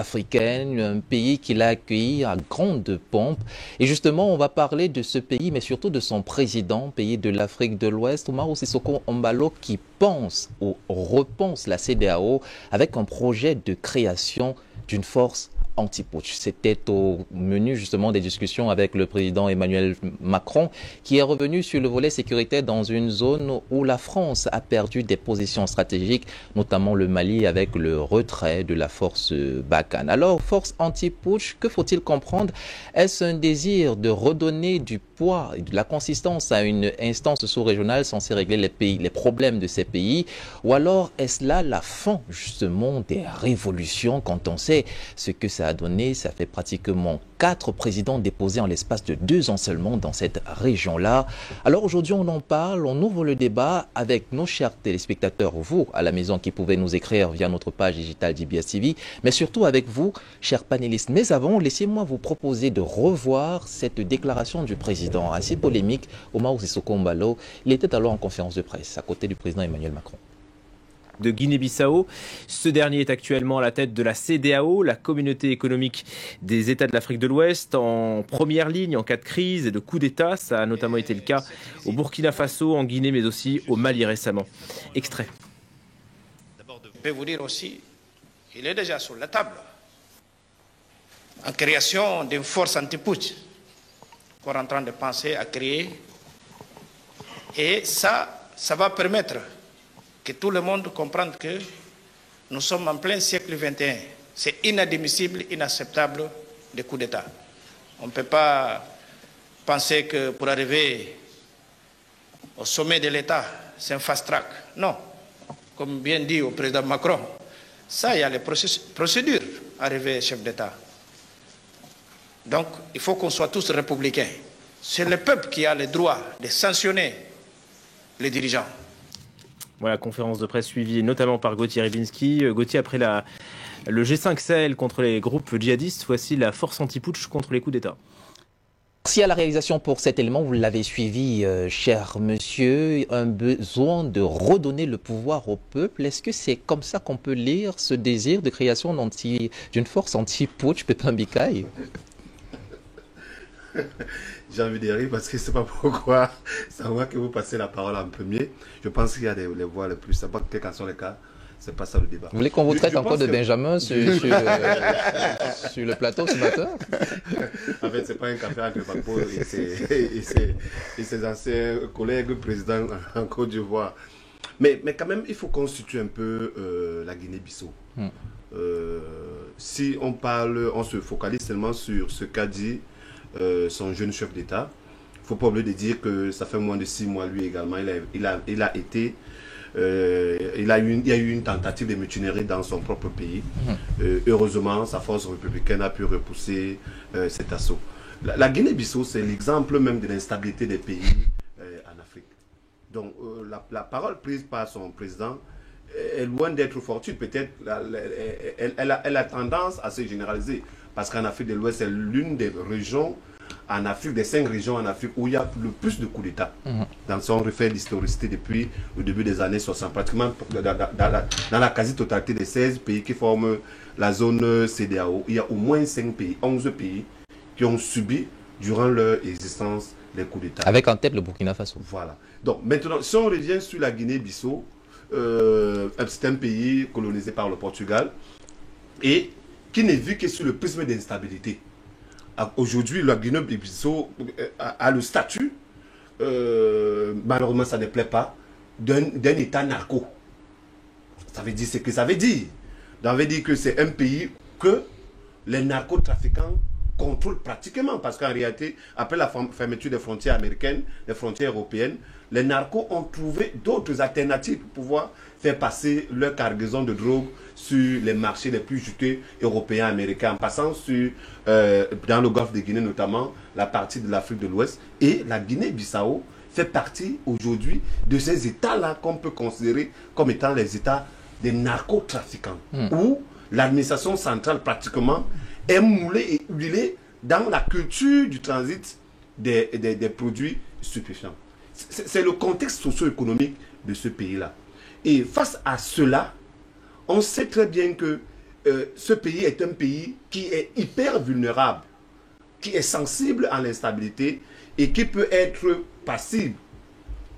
africaine, un pays qu'il a accueilli à grande pompe. Et justement, on va parler de ce pays, mais surtout de son président, pays de l'Afrique de l'Ouest, Umaro Sissoco Embalo, qui pense ou repense la CEDEAO avec un projet de création d'une force anti-putsch. C'était au menu justement des discussions avec le président Emmanuel Macron qui est revenu sur le volet sécurité dans une zone où la France a perdu des positions stratégiques, notamment le Mali avec le retrait de la force Barkhane. Alors, force anti-putsch, que faut-il comprendre? Est-ce un désir de redonner du poids et de la consistance à une instance sous-régionale censée régler les problèmes de ces pays? Ou alors est-ce là la fin justement des révolutions quand on sait ce que ça a donné? Ça fait pratiquement 4 présidents déposés en l'espace de 2 ans seulement dans cette région-là. Alors aujourd'hui, on en parle, on ouvre le débat avec nos chers téléspectateurs, vous à la maison qui pouvez nous écrire via notre page digitale d'IBS TV, mais surtout avec vous, chers panélistes. Mais avant, laissez-moi vous proposer de revoir cette déclaration du président assez polémique, Umaro Sissoco Embalo. Il était alors en conférence de presse à côté du président Emmanuel Macron. De Guinée-Bissau. Ce dernier est actuellement à la tête de la CEDEAO, la communauté économique des États de l'Afrique de l'Ouest, en première ligne en cas de crise et de coup d'État. Ça a notamment été le cas au Burkina Faso, en Guinée, mais aussi au Mali récemment. Extrait. Je vais vous dire aussi, il est déjà sur la table, en création d'une force anti-putsch qu'on est en train de penser à créer. Et ça va permettre que tout le monde comprenne que nous sommes en plein siècle XXI. C'est inadmissible, inacceptable des coups d'État. On ne peut pas penser que pour arriver au sommet de l'État, c'est un fast-track. Non. Comme bien dit au président Macron, ça, il y a les procédures à arriver chef d'État. Donc, il faut qu'on soit tous républicains. C'est le peuple qui a le droit de sanctionner les dirigeants. Voilà, conférence de presse suivie notamment par Gauthier Ribinski. Gauthier, après le G5 Sahel contre les groupes djihadistes, voici la force anti-putsch contre les coups d'État. Merci à la réalisation pour cet élément, vous l'avez suivi, cher monsieur, un besoin de redonner le pouvoir au peuple. Est-ce que c'est comme ça qu'on peut lire ce désir de création d'une force anti-putsch, Pépin Bikaï? J'ai envie de rire parce que c'est pas pourquoi. C'est à moi que vous passez la parole en premier. Je pense qu'il y a les voix les plus sympas, quels qu'en sont les cas. C'est pas ça le débat. Vous voulez qu'on vous traite encore de Benjamin sur le plateau ce matin? En fait, c'est pas un café entre Gbagbo et ses anciens collègues présidents en Côte d'Ivoire. Mais quand même, il faut constituer un peu la Guinée-Bissau. Si on parle, on se focalise seulement sur ce qu'a dit son jeune chef d'État. Il ne faut pas oublier de dire que ça fait moins de 6 mois, lui également, il a eu une tentative de mutinerie dans son propre pays. Heureusement, sa force républicaine a pu repousser cet assaut. La Guinée-Bissau, c'est l'exemple même de l'instabilité des pays en Afrique. Donc, la parole prise par son président est loin d'être fortuite. Peut-être elle a tendance à se généraliser. Parce qu'en Afrique de l'Ouest, c'est l'une des régions en Afrique, des 5 régions en Afrique où il y a le plus de coups d'État. Dans son refait l'historicité depuis le début des années 60, pratiquement dans la quasi-totalité des 16 pays qui forment la zone CEDEAO, il y a au moins 5 pays, 11 pays qui ont subi durant leur existence les coups d'État. Avec en tête le Burkina Faso. Voilà. Donc maintenant, si on revient sur la Guinée-Bissau, c'est un pays colonisé par le Portugal et qui n'est vu que sur le prisme d'instabilité. Aujourd'hui, la Guinée-Bissau a le statut, malheureusement ça ne plaît pas, d'un État narco. Ça veut dire ce que ça veut dire. Ça veut dire que c'est un pays que les narcotrafiquants contrôlent pratiquement. Parce qu'en réalité, après la fermeture des frontières américaines, des frontières européennes, les narcos ont trouvé d'autres alternatives pour pouvoir faire passer leur cargaison de drogue sur les marchés les plus juteux européens, américains, en passant dans le golfe de Guinée notamment, la partie de l'Afrique de l'Ouest. Et la Guinée-Bissau fait partie aujourd'hui de ces États-là qu'on peut considérer comme étant les États des narcotrafiquants, où l'administration centrale pratiquement est moulée et huilée dans la culture du transit des produits stupéfiants. C'est le contexte socio-économique de ce pays-là. Et face à cela, on sait très bien que ce pays est un pays qui est hyper vulnérable, qui est sensible à l'instabilité et qui peut être passible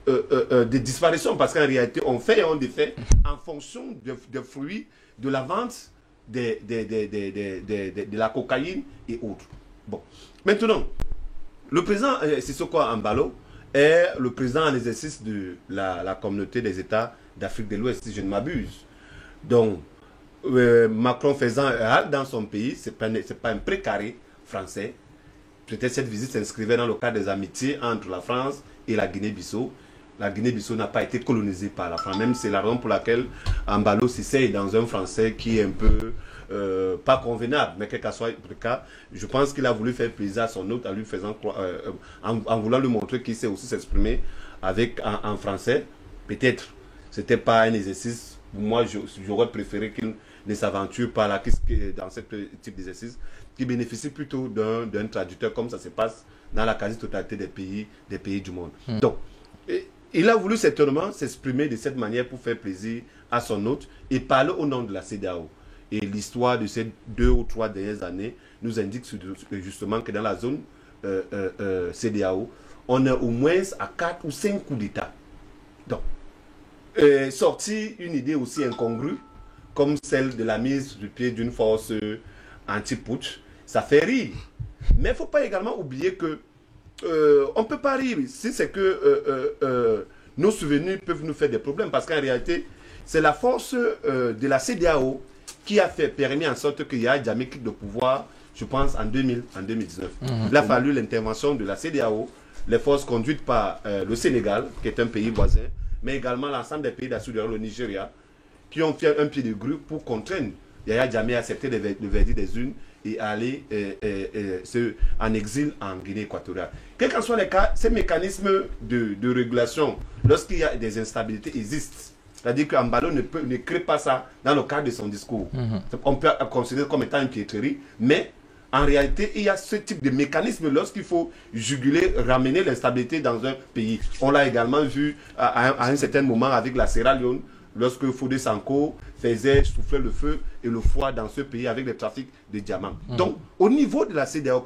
de disparition, parce qu'en réalité, on fait et on défait en fonction des fruits de la vente de la cocaïne et autres. Bon. Maintenant, le président Sissoko Embalo est le président en exercice de la communauté des États d'Afrique de l'Ouest, si je ne m'abuse. Donc, Macron faisant un halt dans son pays, ce n'est pas un précaré français. Peut-être cette visite s'inscrivait dans le cadre des amitiés entre la France et la Guinée-Bissau. La Guinée-Bissau n'a pas été colonisée par la France. Même c'est la raison pour laquelle Embalo s'essaye dans un français qui est un peu pas convenable. Mais quel que soit le cas, je pense qu'il a voulu faire plaisir à son hôte en voulant lui montrer qu'il sait aussi s'exprimer en français. Peut-être c'était pas un exercice. Moi, j'aurais préféré qu'il ne s'aventure pas là, dans ce type d'exercice, qui bénéficie plutôt d'un traducteur, comme ça se passe dans la quasi-totalité des pays du monde. Donc, il a voulu certainement s'exprimer de cette manière pour faire plaisir à son hôte et parler au nom de la CEDEAO. Et l'histoire de ces 2 ou 3 dernières années nous indique justement que dans la zone CEDEAO, on est au moins à 4 ou 5 coups d'État. Donc, sorti une idée aussi incongrue, comme celle de la mise sur pied d'une force anti-putsch, ça fait rire. Mais il ne faut pas également oublier que on ne peut pas rire si c'est que nos souvenirs peuvent nous faire des problèmes, parce qu'en réalité, c'est la force de la CEDEAO qui a permis en sorte qu'il y ait Jammeh quitte le pouvoir, je pense, en 2019. Il a fallu l'intervention de la CEDEAO, les forces conduites par le Sénégal, qui est un pays voisin, mais également l'ensemble des pays d'Afrique, le Nigeria, qui ont fait un pied de grue pour contraindre Yahya Jammeh à accepter le verdict des urnes et aller en exil en Guinée équatoriale. Quels qu'en soient les cas, ces mécanismes de régulation, lorsqu'il y a des instabilités, existent. C'est-à-dire qu'Embalo ne crée pas ça dans le cadre de son discours. On peut considérer comme étant une piétrerie, mais en réalité, il y a ce type de mécanisme lorsqu'il faut juguler, ramener l'instabilité dans un pays. On l'a également vu à un certain moment avec la Sierra Leone, lorsque Fodé Sanko faisait souffler le feu et le froid dans ce pays avec le trafic de diamants. Donc, au niveau de la CEDEAO,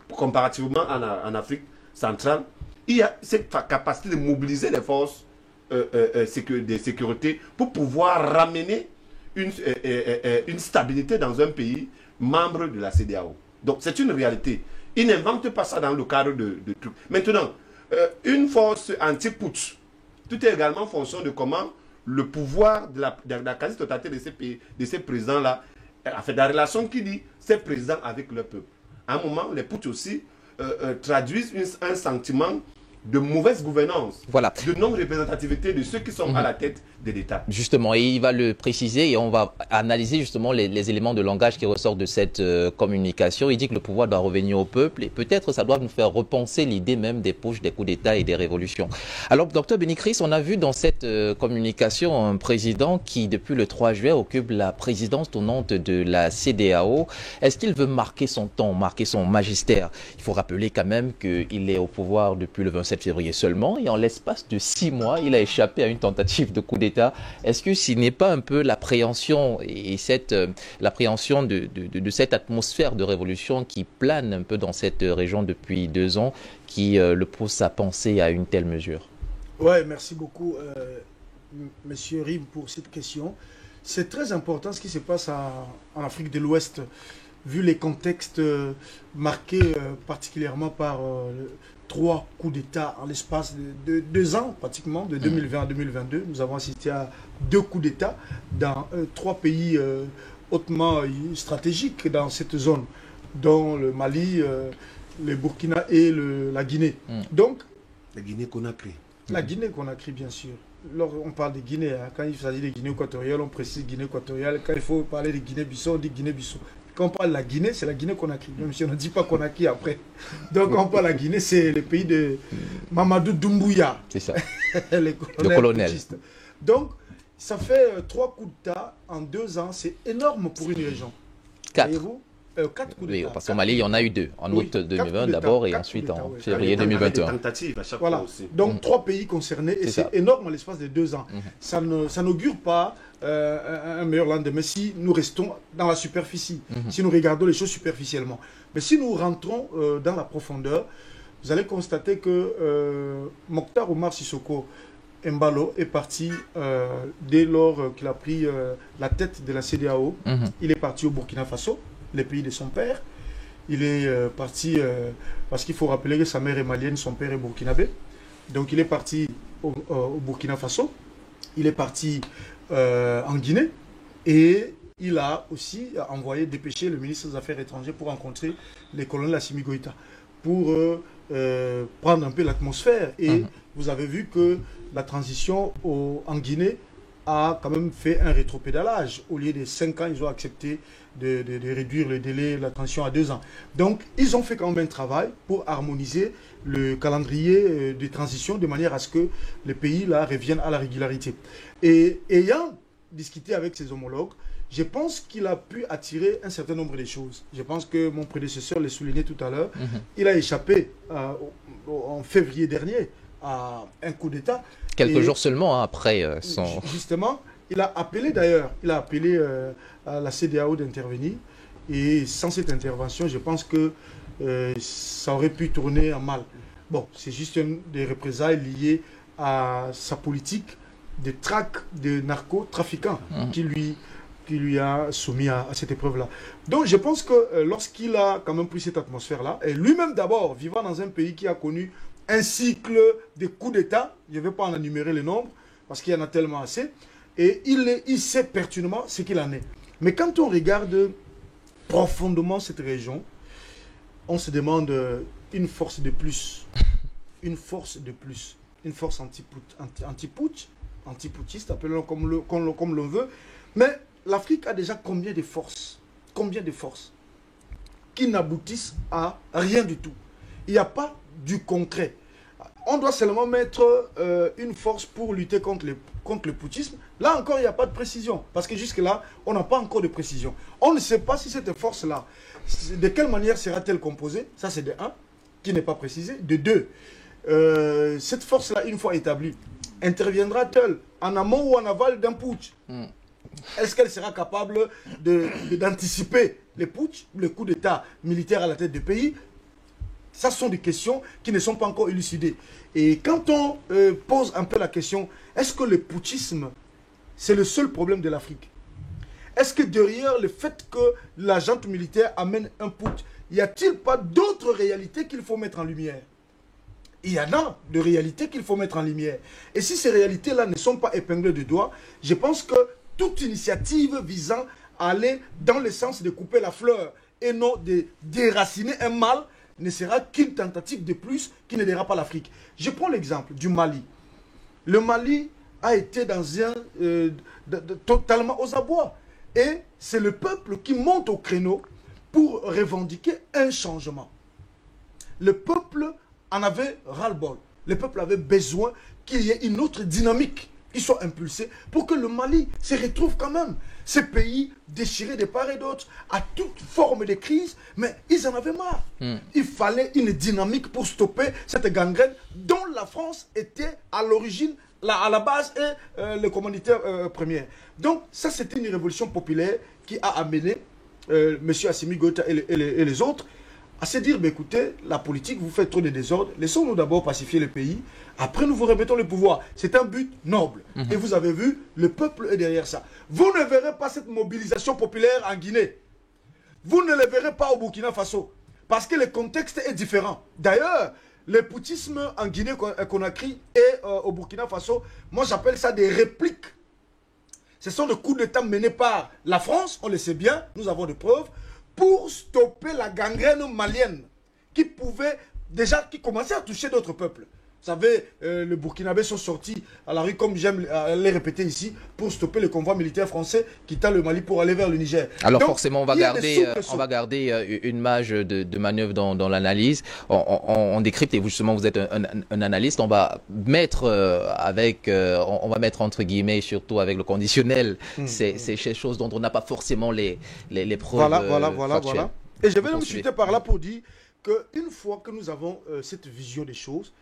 comparativement en Afrique centrale, il y a cette capacité de mobiliser les forces de sécurité pour pouvoir ramener une stabilité dans un pays membre de la CEDEAO. Donc, c'est une réalité. Ils n'inventent pas ça dans le cadre de trucs. Maintenant, une force anti-putsch, tout est également en fonction de comment le pouvoir de la quasi-totalité de ces pays, de ces présidents-là, a fait la relation qui dit ces présidents avec le peuple. À un moment, les putsch aussi traduisent un sentiment de mauvaise gouvernance, voilà, de non-représentativité de ceux qui sont à la tête de l'État. Justement, et il va le préciser et on va analyser justement les éléments de langage qui ressortent de cette communication. Il dit que le pouvoir doit revenir au peuple et peut-être ça doit nous faire repenser l'idée même des putschs, des coups d'État et des révolutions. Alors, docteur Béni-Chris, on a vu dans cette communication un président qui, depuis le 3 juillet, occupe la présidence tournante de la CEDEAO. Est-ce qu'il veut marquer son temps, marquer son magistère? Il faut rappeler quand même qu'il est au pouvoir depuis le 27 février seulement et en l'espace de 6 mois, il a échappé à une tentative de coup d'État. Est-ce que ce n'est pas un peu l'appréhension et l'appréhension de cette atmosphère de révolution qui plane un peu dans cette région depuis 2 ans qui le pousse à penser à une telle mesure? Oui, merci beaucoup, Monsieur Rim, pour cette question. C'est très important ce qui se passe en Afrique de l'Ouest, vu les contextes marqués particulièrement par 3 coups d'État en l'espace de 2 ans, pratiquement, de 2020 à 2022. Nous avons assisté à 2 coups d'État dans 3 pays hautement stratégiques dans cette zone, dont le Mali, le Burkina et la Guinée. Donc, la Guinée-Conakry. La Guinée-Conakry, bien sûr. Lorsqu'on on parle de Guinée, hein, quand il s'agit de Guinée équatoriale, on précise Guinée équatoriale. Quand il faut parler de Guinée-Bissau, on dit Guinée-Bissau. Quand on parle de la Guinée, c'est la Guinée-Conakry, même si on ne dit pas Conakry après. Donc quand on parle de la Guinée, c'est le pays de Mamadou Doumbouya. C'est ça. le colonel. Donc, ça fait 3 coups d'État en 2 ans, c'est énorme pour une région. 4. Voyez-vous, 4 coups Oui, d'État. parce qu'au Mali, il y en a eu 2. En Oui, août 4 2020 coups d'abord et d'État, ensuite 4 en coups d'État, février Il y a des 2021. tentatives à chaque Voilà. fois aussi. Donc 3 pays concernés et C'est ça. c'est énorme en l'espace de 2 ans. Ça n'augure pas un meilleur lendemain si nous restons dans la superficie, si nous regardons les choses superficiellement. Mais si nous rentrons dans la profondeur, vous allez constater que Mokhtar Oumar Sissoko Embalo est parti dès lors qu'il a pris la tête de la CEDEAO. Il est parti au Burkina Faso, le pays de son père. Il est parti parce qu'il faut rappeler que sa mère est malienne, son père est burkinabé. Donc il est parti au Burkina Faso. Il est parti en Guinée et il a aussi envoyé dépêcher le ministre des Affaires étrangères pour rencontrer les colonels Assimi Goïta pour prendre un peu l'atmosphère. Et vous avez vu que la transition en Guinée a quand même fait un rétropédalage. Au lieu de 5 ans, ils ont accepté de réduire le délai, la transition à 2 ans. Donc, ils ont fait quand même un travail pour harmoniser le calendrier de transition de manière à ce que les pays là reviennent à la régularité. Et ayant discuté avec ses homologues, je pense qu'il a pu attirer un certain nombre de choses. Je pense que mon prédécesseur l'a souligné tout à l'heure. Il a échappé en février dernier à un coup d'État. Quelques jours seulement après son... Justement, il a appelé d'ailleurs, à la CEDEAO d'intervenir. Et sans cette intervention, je pense que ça aurait pu tourner en mal. Bon, c'est juste des représailles liées à sa politique de traque de narcotrafiquants qui lui a soumis à cette épreuve-là. Donc je pense que lorsqu'il a quand même pris cette atmosphère-là, et lui-même d'abord, vivant dans un pays qui a connu un cycle de coups d'État, je ne vais pas en énumérer le nombre, parce qu'il y en a tellement assez, et il sait pertinemment ce qu'il en est. Mais quand on regarde profondément cette région, on se demande une force de plus, une force de plus, une force anti-putschiste, appelons-le comme l'on veut, mais l'Afrique a déjà combien de forces qui n'aboutissent à rien du tout. Il n'y a pas du concret. On doit seulement mettre une force pour lutter contre le putschisme. Là encore, il n'y a pas de précision. Parce que jusque-là, on n'a pas encore de précision. On ne sait pas si cette force-là, de quelle manière sera-t-elle composée. Ça, c'est de 1, qui n'est pas précisé. De 2, cette force-là, une fois établie, interviendra-t-elle en amont ou en aval d'un putsch? Est-ce qu'elle sera capable d'anticiper les putschs, les coups d'État militaires à la tête du pays? Ça sont des questions qui ne sont pas encore élucidées. Et quand on pose un peu la question, est-ce que le putschisme, c'est le seul problème de l'Afrique? Est-ce que derrière le fait que la junte militaire amène un putsch, y a-t-il pas d'autres réalités qu'il faut mettre en lumière? Il y en a de réalités qu'il faut mettre en lumière. Et si ces réalités-là ne sont pas épinglées de doigts, je pense que toute initiative visant à aller dans le sens de couper la fleur et non de déraciner un mal ne sera qu'une tentative de plus qui n'aidera pas l'Afrique. Je prends l'exemple du Mali. Le Mali a été dans un totalement aux abois. Et c'est le peuple qui monte au créneau pour revendiquer un changement. Le peuple en avait ras-le-bol. Le peuple avait besoin qu'il y ait une autre dynamique qui soit impulsée pour que le Mali se retrouve quand même. Ces pays déchirés de part et d'autre, à toute forme de crise, mais ils en avaient marre. Il fallait une dynamique pour stopper cette gangrène dont la France était à l'origine, à la base, et le commanditaire premier. Donc ça, c'était une révolution populaire qui a amené M. Assimi Goïta et les autres à se dire, bah, écoutez, la politique, vous faites trop de désordre, laissons-nous d'abord pacifier le pays, après nous vous remettons le pouvoir. C'est un but noble. Et vous avez vu, le peuple est derrière ça. Vous ne verrez pas cette mobilisation populaire en Guinée. Vous ne le verrez pas au Burkina Faso. Parce que le contexte est différent. D'ailleurs, le putschisme en Guinée Conakry et au Burkina Faso, moi j'appelle ça des répliques. Ce sont des coups d'État menés par la France, on le sait bien, nous avons des preuves, pour stopper la gangrène malienne qui commençait à toucher d'autres peuples. Vous savez, les Burkinabés sont sortis à la rue, comme j'aime les répéter ici, pour stopper le convoi militaire français quittant le Mali pour aller vers le Niger. Alors donc, forcément, on va garder une marge de manœuvre dans l'analyse. On décrypte, et justement, vous êtes un analyste. On va mettre on va mettre entre guillemets, surtout avec le conditionnel, ces choses dont on n'a pas forcément les preuves Voilà. Et je vais même Poursuivez. chuter par là pour dire qu'une fois que nous avons cette vision des choses,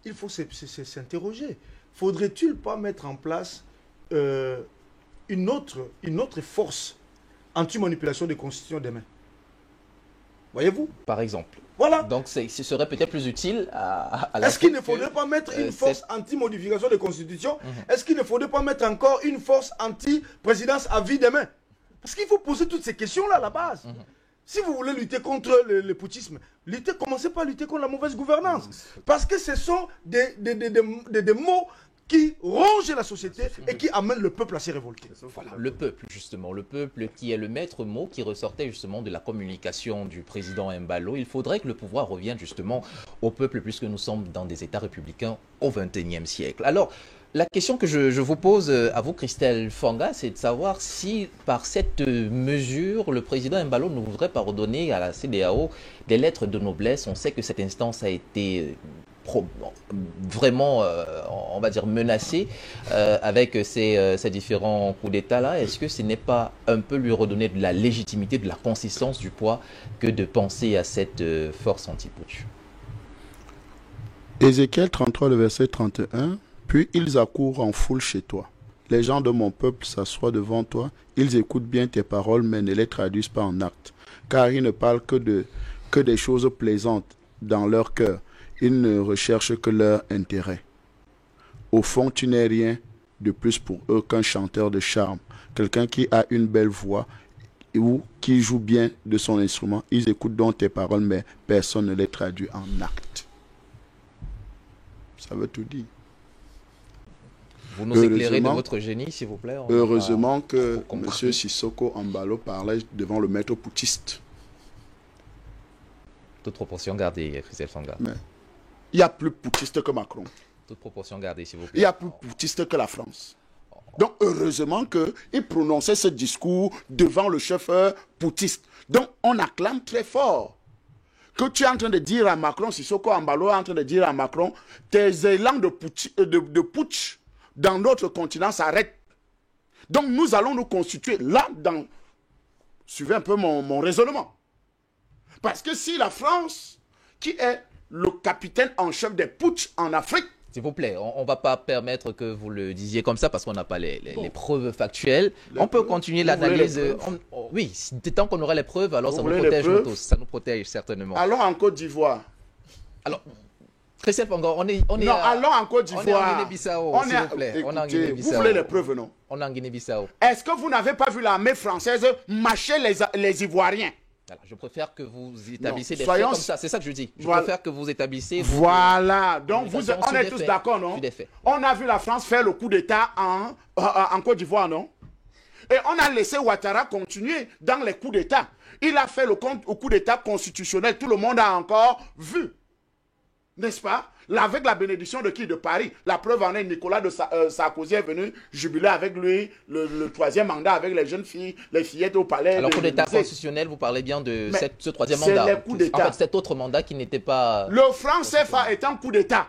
il faut s'interroger. Faudrait-il pas mettre en place une autre force anti-manipulation des constitutions demain? Voyez-vous? Par exemple. Voilà. Donc, ce serait peut-être plus utile à la Est-ce qu'il ne que, faudrait pas mettre une cette- force anti-modification des constitutions? Est-ce qu'il ne faudrait pas mettre encore une force anti-présidence à vie demain? Parce qu'il faut poser toutes ces questions-là à la base. Si vous voulez lutter contre le putschisme, commencez par lutter contre la mauvaise gouvernance. Parce que ce sont des mots qui rongent la société et qui amènent le peuple à se révolter. Voilà, le peuple, justement, le peuple qui est le maître mot qui ressortait justement de la communication du président Embalo. Il faudrait que le pouvoir revienne justement au peuple puisque nous sommes dans des États républicains au XXIe siècle. Alors, la question que je vous pose à vous, Christelle Fanga, c'est de savoir si par cette mesure, le président Embalo ne voudrait pas redonner à la CEDEAO des lettres de noblesse. On sait que cette instance a été vraiment, on va dire, menacée avec ces différents coups d'État-là. Est-ce que ce n'est pas un peu lui redonner de la légitimité, de la consistance, du poids que de penser à cette force anti-putsch? Ézéchiel 33, le verset 31. Puis ils accourent en foule chez toi. Les gens de mon peuple s'assoient devant toi. Ils écoutent bien tes paroles, mais ne les traduisent pas en actes. Car ils ne parlent que des choses plaisantes dans leur cœur. Ils ne recherchent que leur intérêt. Au fond, tu n'es rien de plus pour eux qu'un chanteur de charme. Quelqu'un qui a une belle voix ou qui joue bien de son instrument. Ils écoutent donc tes paroles, mais personne ne les traduit en actes. Ça veut tout dire. Vous nous éclairez de Heureusement- votre génie, s'il vous plaît. On Heureusement que faut comprendre. M. Sissoko Embalo parlait devant le maître putschiste. Toute proportion gardée, Christelle Fanga. Mais il y a plus putschiste que Macron. Toute proportion gardée, s'il vous Il plaît. y a plus putschiste que la France. Donc heureusement qu'il prononçait ce discours devant le chef putschiste. Donc on acclame très fort. Que tu es en train de dire à Macron, Sissoko Embalo est en train de dire à Macron, tes élans de putsch dans notre continent s'arrêtent. Donc nous allons nous constituer là dans... Suivez un peu mon raisonnement. Parce que si la France, qui est le capitaine en chef des putsch en Afrique, S'il vous plaît, on ne va pas permettre que vous le disiez comme ça parce qu'on n'a pas les preuves factuelles. On peut continuer vous voulez l'analyse. les preuves? Oui, tant qu'on aura les preuves, alors Vous ça nous voulez les protège nous preuves? tous. Ça nous protège certainement. allons en Côte d'Ivoire. Alors, Christelle Fanga, on est Non, allons en Côte on est en d'Ivoire. Guinée-Bissau, On s'il est- vous plaît. On est en Écoutez, Guinée-Bissau. vous voulez les preuves, non? On est en Guinée-Bissau. Est-ce que vous n'avez pas vu l'armée française mâcher les Ivoiriens? Alors, je préfère que vous établissez des faits soyons- comme ça. C'est ça que je dis. Je Voilà. préfère que vous établissez. Voilà. Donc Sur on des est tous faits. d'accord, non? Sur des faits. On a vu la France faire le coup d'État en Côte d'Ivoire, non? Et on a laissé Ouattara continuer dans les coups d'État. Il a fait le coup d'État constitutionnel. Tout le monde a encore vu. N'est-ce pas? Avec la bénédiction de qui? De Paris. La preuve en est, Nicolas de Sarkozy est venu jubiler avec lui le troisième mandat avec les jeunes filles, les fillettes au palais. Alors, de coup d'État l'Élysée. constitutionnel, vous parlez bien de Mais ce troisième c'est mandat. les coups d'État. En fait, cet autre mandat qui n'était pas... Le franc CFA est un coup d'État.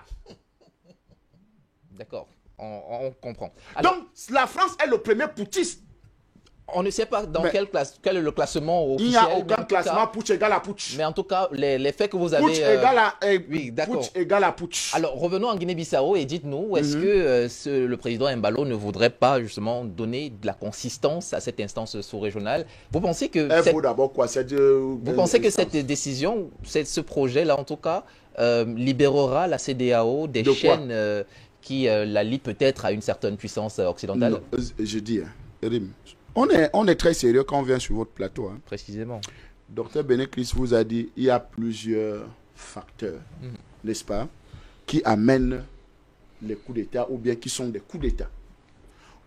D'accord, on comprend. Alors, Donc, la France est le premier putschiste. on ne sait pas dans Mais- quel est le classement Il officiel. n'y a mais en aucun tout classement cas- putsch égale à putsch. Mais en tout cas, les faits que vous avez... Putsch égale à oui, d'accord. putsch égale à putsch. Alors, revenons en Guinée-Bissau et dites-nous, est-ce que le président Embalo ne voudrait pas justement donner de la consistance à cette instance sous-régionale? Vous pensez que... Il cette- faut d'abord quoi? Vous pensez que cette décision, ce projet-là en tout cas, libérera la CEDEAO des De quoi? chaînes qui la lient peut-être à une certaine puissance occidentale? Non, je dis, Rim, on est très sérieux quand on vient sur votre plateau. Hein. Précisément. Docteur Benekris vous a dit il y a plusieurs facteurs, n'est-ce pas, qui amènent les coups d'État ou bien qui sont des coups d'État.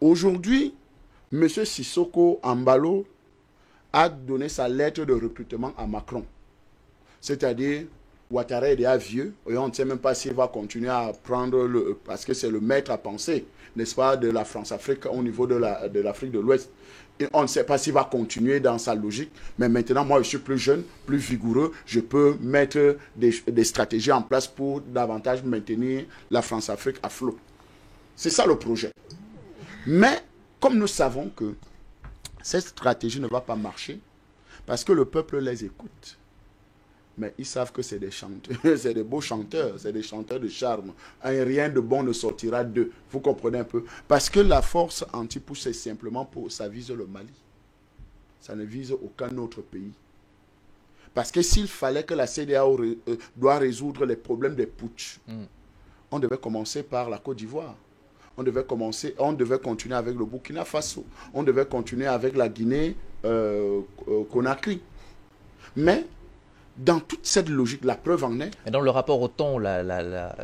Aujourd'hui, M. Sissoko Embalo a donné sa lettre de recrutement à Macron. C'est-à-dire, Ouattara est déjà vieux, et on ne sait même pas s'il va continuer à prendre parce que c'est le maître à penser, n'est-ce pas, de la France-Afrique au niveau de l'Afrique de l'Ouest. Et on ne sait pas s'il va continuer dans sa logique, mais maintenant, moi, je suis plus jeune, plus vigoureux, je peux mettre des stratégies en place pour davantage maintenir la France-Afrique à flot. C'est ça le projet. Mais, comme nous savons que cette stratégie ne va pas marcher, Parce que le peuple les écoute. Mais ils savent que c'est des chanteurs, c'est des beaux chanteurs, c'est des chanteurs de charme. Rien de bon ne sortira d'eux. Vous comprenez un peu? Parce que la force anti-putsch, c'est simplement ça vise le Mali. Ça ne vise aucun autre pays. Parce que s'il fallait que la CEDEAO doit résoudre les problèmes des putsch, on devait commencer par la Côte d'Ivoire. On devait continuer avec le Burkina Faso. On devait continuer avec la Guinée, Conakry. Mais dans toute cette logique, la preuve en est... Et dans le rapport au temps, la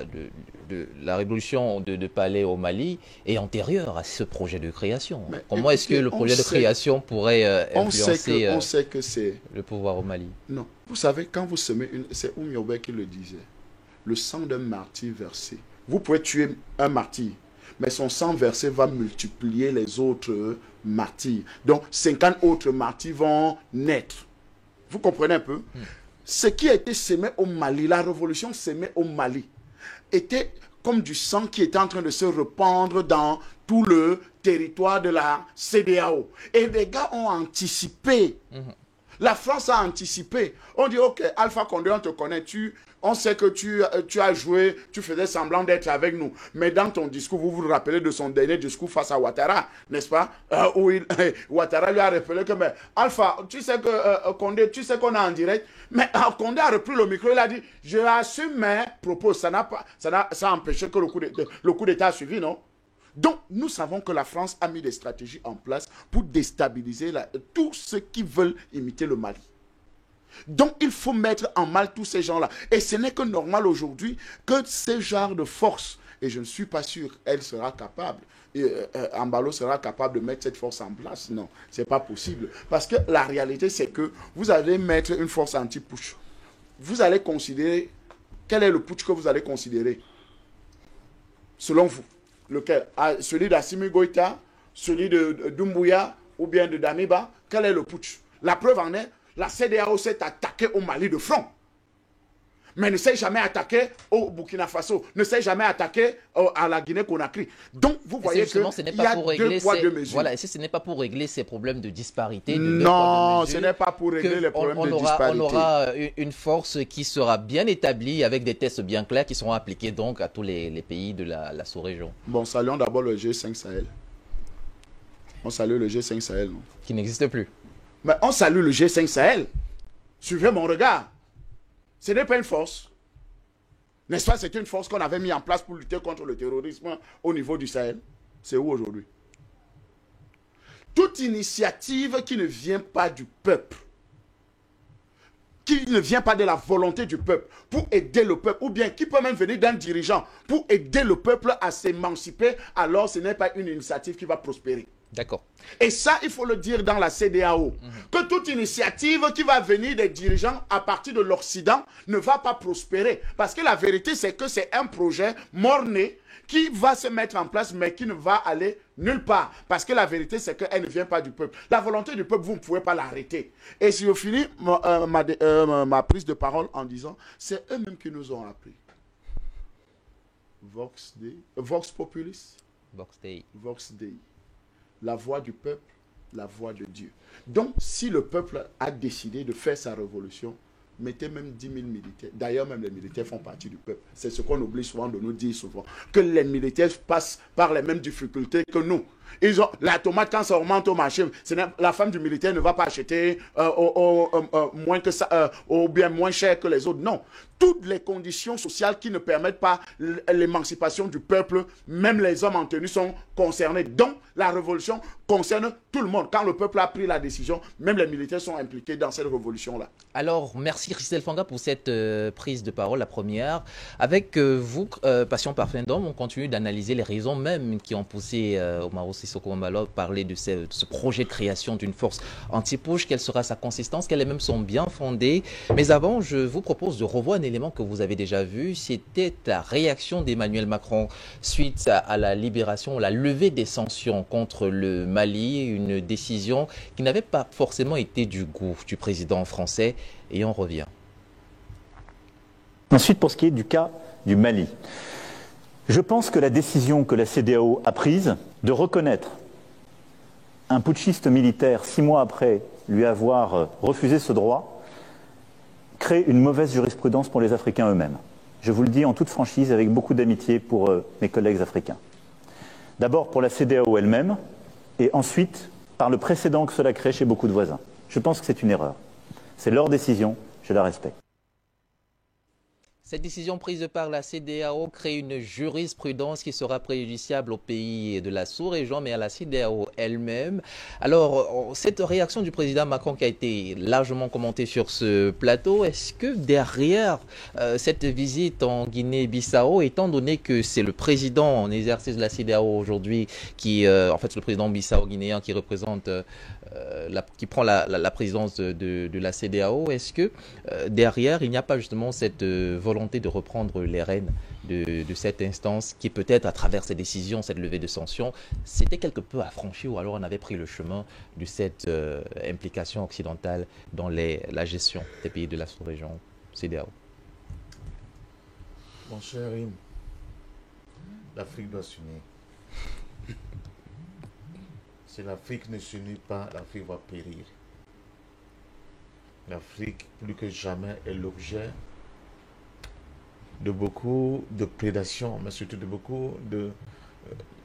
révolution de Palais au Mali est antérieure à ce projet de création. Mais comment est-ce que le projet de création pourrait influencer on sait que c'est le pouvoir au Mali? Non. Vous savez, quand vous semez c'est Oumyobé qui le disait. Le sang d'un martyr versé. Vous pouvez tuer un martyr, mais son sang versé va multiplier les autres martyrs. Donc, 50 autres martyrs vont naître. Vous comprenez un peu? Ce qui a été semé au Mali, la révolution semée au Mali, était comme du sang qui était en train de se répandre dans tout le territoire de la CEDEAO. Et les gars ont anticipé. La France a anticipé. On dit, ok, Alpha Condé, on te connaît, on sait que tu as joué, tu faisais semblant d'être avec nous. Mais dans ton discours, vous vous rappelez de son dernier discours face à Ouattara, n'est-ce pas? Où Ouattara lui a rappelé que, mais Alpha, tu sais que Condé, tu sais qu'on est en direct. Mais Condé a repris le micro, il a dit, je assume mes propos. Ça a empêché que le coup d'État a suivi, non? Donc, nous savons que la France a mis des stratégies en place pour déstabiliser tous ceux qui veulent imiter le Mali. Donc, il faut mettre en mal tous ces gens-là. Et ce n'est que normal aujourd'hui que ce genre de force, et je ne suis pas sûr qu'elle sera capable, Embalo sera capable de mettre cette force en place. Non, ce n'est pas possible. Parce que la réalité, c'est que vous allez mettre une force anti-putsch. Vous allez considérer, quel est le putsch que vous allez considérer? Selon vous. Lequel? Celui d'Assimi Goïta, celui de Doumbouya ou bien de Damiba? Quel est le putsch? La preuve en est, la CEDEAO s'est attaquée au Mali de front. Mais ne s'est jamais attaqué au Burkina Faso, ne s'est jamais attaqué à la Guinée-Conakry. Donc, vous voyez qu'il y a deux poids, deux mesures. Voilà, et ce n'est pas pour régler ces problèmes de disparité. Non, ce n'est pas pour régler les problèmes de disparité. On aura une force qui sera bien établie avec des tests bien clairs qui seront appliqués donc à tous les pays de la sous-région. Bon, saluons d'abord le G5 Sahel. On salue le G5 Sahel. Non? Qui n'existe plus. Mais on salue le G5 Sahel. Suivez mon regard. Ce n'est pas une force. N'est-ce pas? C'est une force qu'on avait mis en place pour lutter contre le terrorisme au niveau du Sahel. C'est où aujourd'hui? Toute initiative qui ne vient pas du peuple, qui ne vient pas de la volonté du peuple, pour aider le peuple, ou bien qui peut même venir d'un dirigeant pour aider le peuple à s'émanciper, alors ce n'est pas une initiative qui va prospérer. D'accord. Et ça, il faut le dire dans la CEDEAO, que toute initiative qui va venir des dirigeants à partir de l'Occident ne va pas prospérer. Parce que la vérité, c'est que c'est un projet mort-né qui va se mettre en place, mais qui ne va aller nulle part. Parce que la vérité, c'est qu'elle ne vient pas du peuple. La volonté du peuple, vous ne pouvez pas l'arrêter. Et si je finis ma prise de parole en disant, c'est eux-mêmes qui nous ont appris. Vox Populis. Vox Dei. Vox Dei. La voix du peuple, la voix de Dieu. Donc, si le peuple a décidé de faire sa révolution, mettez même 10 000 militaires. D'ailleurs, même les militaires font partie du peuple. C'est ce qu'on oublie souvent de nous dire souvent. Que les militaires passent par les mêmes difficultés que nous. Ils ont la tomate, quand ça augmente au marché, la femme du militaire ne va pas acheter moins que ça, ou bien moins cher que les autres. Non. Toutes les conditions sociales qui ne permettent pas l'émancipation du peuple, même les hommes en tenue sont concernés. Donc, la révolution concerne tout le monde. Quand le peuple a pris la décision, même les militaires sont impliqués dans cette révolution-là. Alors, merci Christelle Fanga pour cette prise de parole, la première. Avec vous, Passion Parfum d'Homme, on continue d'analyser les raisons même qui ont poussé Umaro Sissoco Embalo à parler de ce projet de création d'une force anti-putsch. Quelle sera sa consistance? Quels éléments sont bien fondés? Mais avant, je vous propose de revoir un élément que vous avez déjà vu. C'était la réaction d'Emmanuel Macron suite à la libération, la levée des sanctions contre le Mali, une décision qui n'avait pas forcément été du goût du président français. Et on revient. Ensuite, pour ce qui est du cas du Mali, je pense que la décision que la CEDEAO a prise de reconnaître un putschiste militaire, 6 mois après lui avoir refusé ce droit, crée une mauvaise jurisprudence pour les Africains eux-mêmes. Je vous le dis en toute franchise, avec beaucoup d'amitié pour mes collègues africains. D'abord pour la CEDEAO elle-même, et ensuite par le précédent que cela crée chez beaucoup de voisins. Je pense que c'est une erreur. C'est leur décision, je la respecte. Cette décision prise par la CEDEAO crée une jurisprudence qui sera préjudiciable aux pays de la sous-région, mais à la CEDEAO elle-même. Alors, cette réaction du président Macron qui a été largement commentée sur ce plateau, est-ce que derrière cette visite en Guinée-Bissau, étant donné que c'est le président en exercice de la CEDEAO aujourd'hui, en fait, c'est le président bissau-guinéen qui représente, qui prend la présidence de la CEDEAO, est-ce que derrière, il n'y a pas justement cette volonté de reprendre les rênes de cette instance qui peut-être à travers ces décisions, cette levée de sanctions, c'était quelque peu affranchi ou alors on avait pris le chemin de cette implication occidentale dans la gestion des pays de la sous-région CEDEAO? Mon cher Rim, l'Afrique doit s'unir. Si l'Afrique ne s'unit pas, l'Afrique va périr. L'Afrique, plus que jamais, est l'objet de beaucoup de prédation, mais surtout de beaucoup de...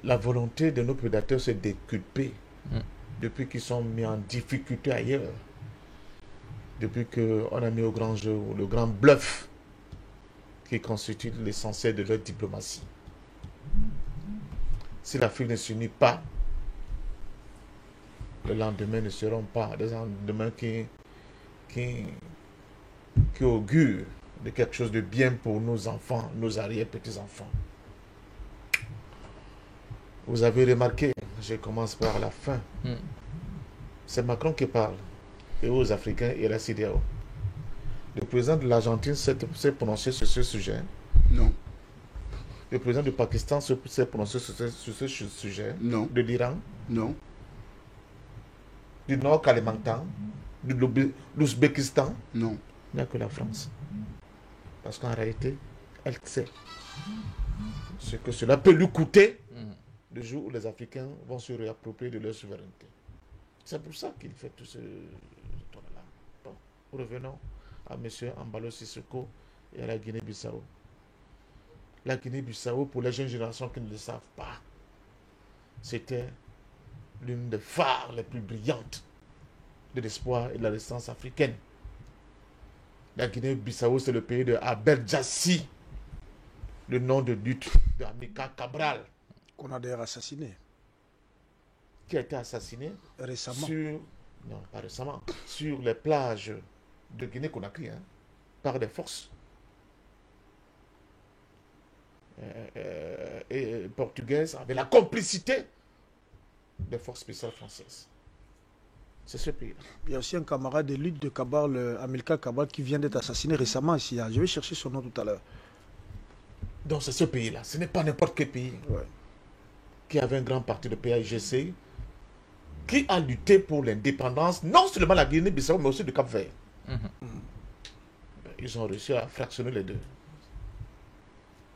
la volonté de nos prédateurs se déculper depuis qu'ils sont mis en difficulté ailleurs. Depuis qu'on a mis au grand jeu le grand bluff qui constitue l'essentiel de leur diplomatie. Si l'Afrique ne s'unit pas, le lendemain ne seront pas des lendemains qui augurent de quelque chose de bien pour nos enfants, nos arrière-petits-enfants. Vous avez remarqué, je commence par la fin, c'est Macron qui parle, et aux Africains et à la CEDEAO. Le président de l'Argentine s'est prononcé sur ce sujet. Non. Le président du Pakistan s'est prononcé sur ce sujet. Non. De l'Iran. Non. Du Nord Kalimantan. De l'Ouzbékistan. Non. Il n'y a que la France. Parce qu'en réalité, elle sait ce que cela peut lui coûter le jour où les Africains vont se réapproprier de leur souveraineté. C'est pour ça qu'il fait tout ce tour-là. Bon, revenons à M. Embalo Sissoko et à la Guinée-Bissau. La Guinée-Bissau, pour les jeunes générations qui ne le savent pas, c'était l'une des phares les plus brillantes de l'espoir et de la résistance africaine. La Guinée-Bissau, c'est le pays de Abel Jassy, le nom de lutte d'Amilcar Cabral. Qu'on a d'ailleurs assassiné. Qui a été assassiné Récemment. Non, pas récemment. Sur les plages de Guinée-Conakry, par des forces portugaises avec la complicité des forces spéciales françaises. C'est ce pays-là. Il y a aussi un camarade de lutte de Cabral, Amilcar Cabral, qui vient d'être assassiné récemment ici. Je vais chercher son nom tout à l'heure. Donc c'est ce pays-là. Ce n'est pas n'importe quel pays qui avait un grand parti de PAIGC qui a lutté pour l'indépendance, non seulement de la Guinée-Bissau, mais aussi du Cap-Vert. Ils ont réussi à fractionner les deux.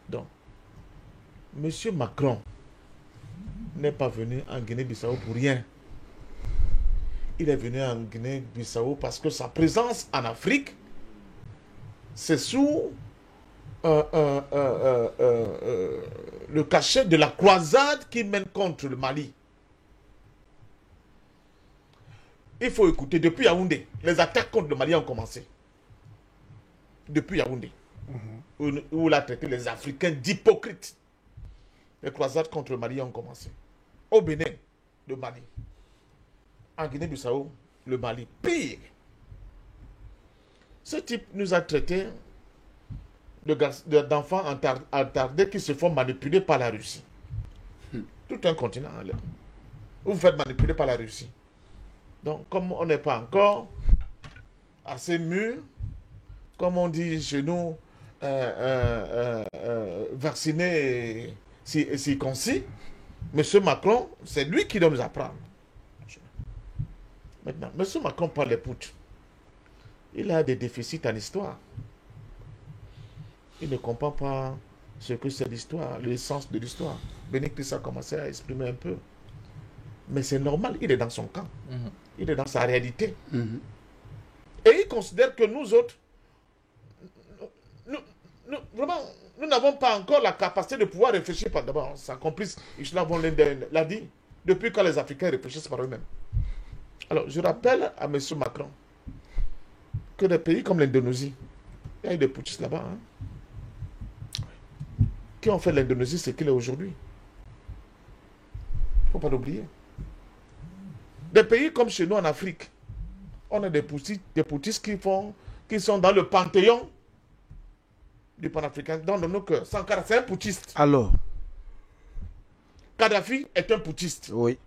Donc, M. Macron n'est pas venu en Guinée-Bissau pour rien. Il est venu en Guinée-Bissau parce que sa présence en Afrique, c'est sous le cachet de la croisade qu'il mène contre le Mali. Il faut écouter, depuis Yaoundé, les attaques contre le Mali ont commencé. Depuis Yaoundé, où il a traité les Africains d'hypocrites. Les croisades contre le Mali ont commencé. Au Bénin, le Mali. En Guinée-Bissau, le Mali. Pire. Ce type nous a traités d'enfants attardés qui se font manipuler par la Russie. Tout un continent. Vous vous faites manipuler par la Russie. Donc, comme on n'est pas encore assez mûr, comme on dit chez nous, vacciné et circoncis, M. Macron, c'est lui qui doit nous apprendre. Maintenant, M. Macron parle les putsch. Il a des déficits en histoire. Il ne comprend pas ce que c'est l'histoire, l'essence de l'histoire. Bénédicte a commencé à exprimer un peu. Mais c'est normal, il est dans son camp. Il est dans sa réalité. Et il considère que nous autres, vraiment, nous n'avons pas encore la capacité de pouvoir réfléchir. D'abord, sa complice, Ursula von der Leyen l'a dit, depuis quand les Africains réfléchissent par eux-mêmes. Alors, je rappelle à M. Macron que des pays comme l'Indonésie, il y a eu des putschistes là-bas, qui ont fait de l'Indonésie ce qu'il est aujourd'hui. Il ne faut pas l'oublier. Des pays comme chez nous en Afrique, on a des putschistes qui sont dans le panthéon du panafricain, dans nos cœurs. Sankara, c'est un putschiste. Alors, Kadhafi est un putschiste. oui.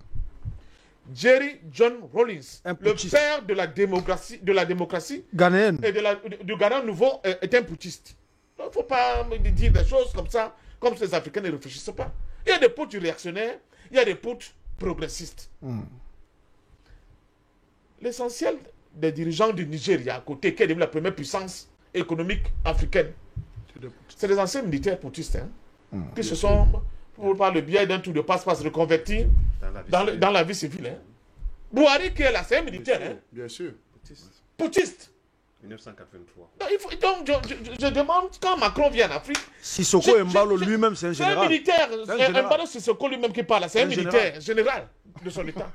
Jerry John Rawlings, Un le putschiste. père de la démocratie Ghanéenne. et du Ghana nouveau, est un putschiste. Il ne faut pas me dire des choses comme ça, comme si les Africains ne réfléchissent pas. Il y a des putsch réactionnaires, il y a des putsch progressistes. L'essentiel des dirigeants du Nigeria à côté, qui est devenu la première puissance économique africaine, c'est des anciens militaires putschistes, qui se sont, par le biais d'un tour de passe-passe, reconvertis dans la vie civile. Buhari qui est là, c'est un militaire. Bien sûr. Putschiste. 1983. Donc, je demande, quand Macron vient en Afrique... Sissoko Embalo lui-même, c'est un C'est un général. militaire. C'est un C'est général. Embalo Sissoko lui-même qui parle. C'est un militaire, général de son état.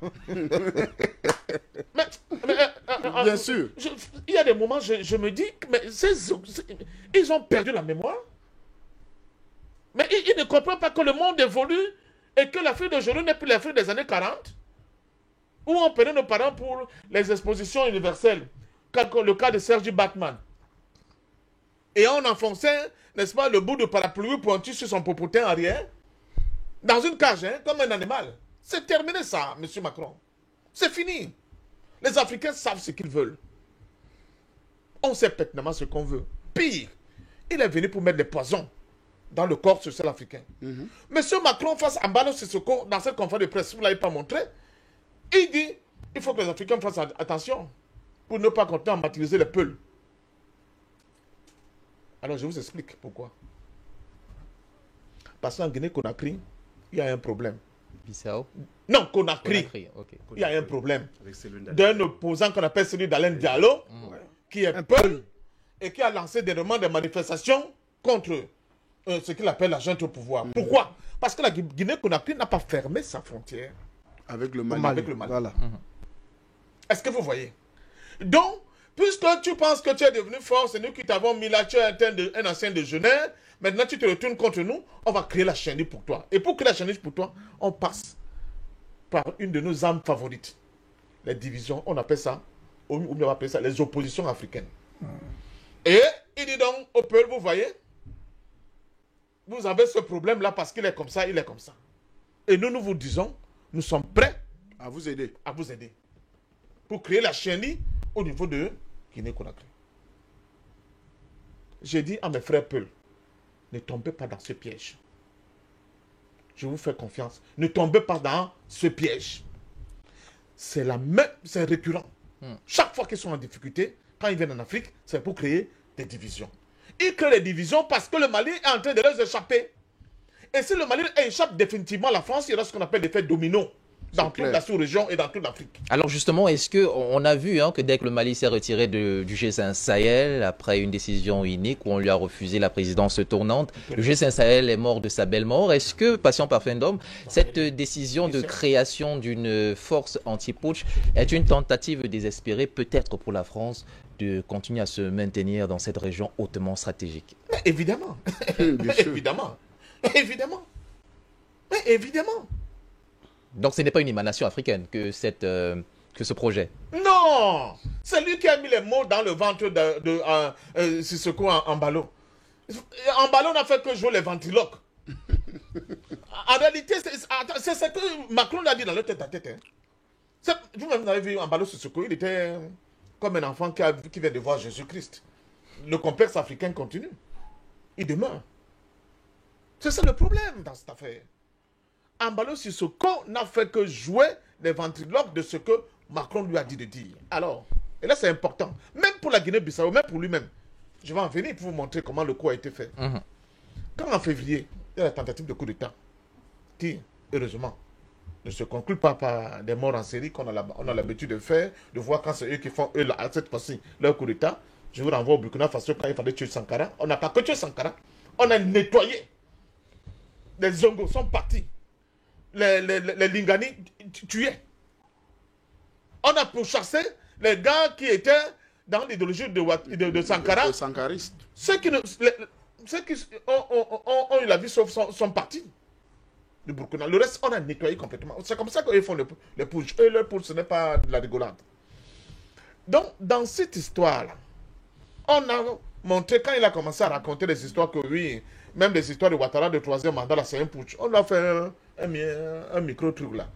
Bien sûr. Il y a des moments, je me dis, mais ils ont perdu la mémoire. Mais ils ne comprennent pas que le monde évolue et que l'Afrique d'aujourd'hui n'est plus l'Afrique des années 40, où on prenait nos parents pour les expositions universelles, comme le cas de Sergi Batman. Et on enfonçait, n'est-ce pas, le bout de parapluie pointu sur son popotin arrière, dans une cage, comme un animal. C'est terminé ça, M. Macron. C'est fini. Les Africains savent ce qu'ils veulent. On sait pertinemment ce qu'on veut. Pire, il est venu pour mettre des poisons dans le corps social africain. Monsieur Macron, face à Embalo Sissoko, dans cette conférence de presse, vous ne l'avez pas montré, il dit il faut que les Africains fassent attention pour ne pas continuer à martyriser les peuples. Alors je vous explique pourquoi. Parce qu'en Guinée-Conakry, il y a un problème. Bissau. Non, Conakry. Conakry, ok. Il y a un problème Avec celui d'Alain. d'un opposant qu'on appelle celui d'Alain Diallo, qui est Peul et qui a lancé des demandes de manifestations contre ce qu'il appelle la junte au pouvoir. Pourquoi? Parce que la Guinée-Conakry n'a pas fermé sa frontière Avec le Mali. avec le Mali. Voilà. Est-ce que vous voyez? Donc, puisque tu penses que tu es devenu fort, c'est nous qui t'avons mis là, tu es un ancien déjeuner, maintenant tu te retournes contre nous, on va créer la chenille pour toi. Et pour créer la chenille pour toi, on passe par une de nos armes favorites. Les divisions, on appelle ça, ou on va appeler ça les oppositions africaines. Et il dit donc au peuple, vous voyez, vous avez ce problème-là parce qu'il est comme ça, il est comme ça. Et nous, nous vous disons, nous sommes prêts À vous aider. à vous aider pour créer la chenille au niveau de Guinée-Conakry. J'ai dit à mes frères Peul, ne tombez pas dans ce piège. Je vous fais confiance. Ne tombez pas dans ce piège. C'est la même, c'est récurrent. Chaque fois qu'ils sont en difficulté, quand ils viennent en Afrique, c'est pour créer des divisions. Ils créent des divisions parce que le Mali est en train de leur échapper. Et si le Mali échappe définitivement à la France, il y aura ce qu'on appelle l'effet domino dans toute clair. la sous-région et dans toute l'Afrique. Alors justement, est-ce que on a vu que dès que le Mali s'est retiré du G5 Sahel, après une décision unique où on lui a refusé la présidence tournante, le G5 Sahel est mort de sa belle mort. Est-ce que, patient parfendum, cette décision de création d'une force anti-putsch est une tentative désespérée peut-être pour la France de continuer à se maintenir dans cette région hautement stratégique? Mais évidemment. Bien sûr. Évidemment. Évidemment. Mais évidemment. Donc ce n'est pas une émanation africaine que ce projet. Non. C'est lui qui a mis les mots dans le ventre de Sissoko Embalo. Embalo n'a fait que jouer les ventriloques. En réalité, c'est ce que Macron l'a dit dans le tête-à-tête. Vous-même, vous avez vu Embalo Sissoko, il était comme un enfant qui vient de voir Jésus-Christ. Le complexe africain continue. Il demeure. C'est ça le problème dans cette affaire. Embalo Sissoko n'a fait que jouer les ventriloques de ce que Macron lui a dit de dire. Alors, et là c'est important, même pour la Guinée-Bissau, même pour lui-même. Je vais en venir pour vous montrer comment le coup a été fait. Quand en février, il y a la tentative de coup d'État, qui, heureusement, ne se conclut pas par des morts en série qu'on a l'habitude de faire, de voir quand c'est eux qui font, eux, cette fois-ci, leur coup d'État. Je vous renvoie au Burkina Faso quand il fallait tuer Sankara. On n'a pas que tué Sankara. On a nettoyé. Les Zongo sont partis. Les Lingani tués. On a pourchassé les gars qui étaient dans l'idéologie de Sankara. Les sankaristes. Ceux qui ont eu la vie sauve sont partis du Burkina. Le reste, on a nettoyé complètement. C'est comme ça qu'ils font les putsch. Eux, leur putsch, ce n'est pas de la rigolade. Donc, dans cette histoire-là, on a montré, quand il a commencé à raconter des histoires que oui, même des histoires de Ouattara de troisième mandat, là, c'est un putsch. On a fait un micro-truc là.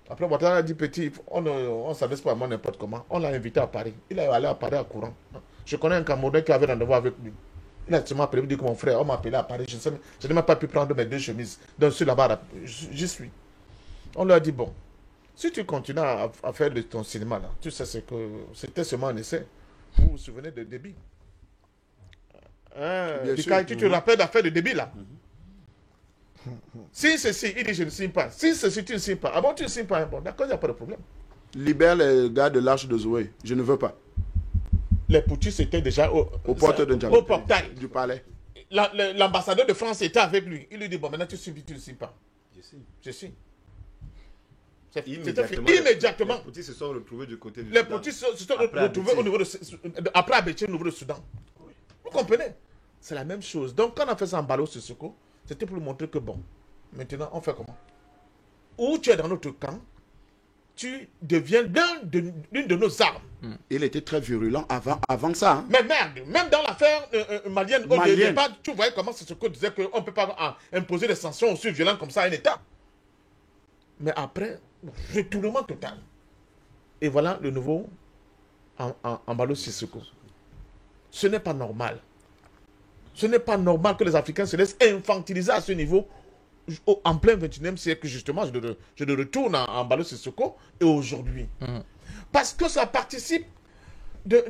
Après, Ouattara a dit petit, on ne s'adresse pas à moi n'importe comment. On l'a invité à Paris. Il est allé à Paris à courant. Je connais un Camerounais qui avait rendez-vous avec lui. Il a seulement appelé, il dit que mon frère, on m'a appelé à Paris. Je n'ai même pas pu prendre mes 2 chemises. Donc, je suis là-bas, j'y suis. On lui a dit, bon, si tu continues à faire de ton cinéma là, tu sais ce que c'était seulement un essai. Vous vous souvenez de Déby? Tu te rappelles l'affaire de Déby là? Si ceci, il dit je ne signe pas. Si ceci, tu ne signes pas. Ah bon, tu ne signes pas. Bon, d'accord, il n'y a pas de problème. Libère les gars de l'Arche de Zoé. Je ne veux pas. Les putschistes étaient déjà au portail du palais. L'ambassadeur de France était avec lui. Il lui dit, bon, maintenant tu ne signes pas. Je signe. Immédiatement. Les petits se sont retrouvés du côté du Les Soudan. petits se sont retrouvés au niveau de... Après Abéché, au niveau du Soudan. Vous comprenez? C'est la même chose. Donc, quand on a fait ça en Mbalo Sissoko, c'était pour lui montrer que bon, maintenant, on fait comment? Ou tu es dans notre camp, tu deviens l'une de nos armes. Il était très virulent avant ça. Hein. Mais merde, même dans l'affaire malienne, au départ, tu voyais comment Sissoko disait qu'on ne peut pas imposer des sanctions aussi violentes comme ça à un État. Mais après, retournement total. Et voilà le nouveau Embalo Sissoko. Ce n'est pas normal. Ce n'est pas normal que les Africains se laissent infantiliser à ce niveau en plein 21e siècle. Justement, je le retourne à Embalo Sissoko et aujourd'hui. Parce que ça participe d'une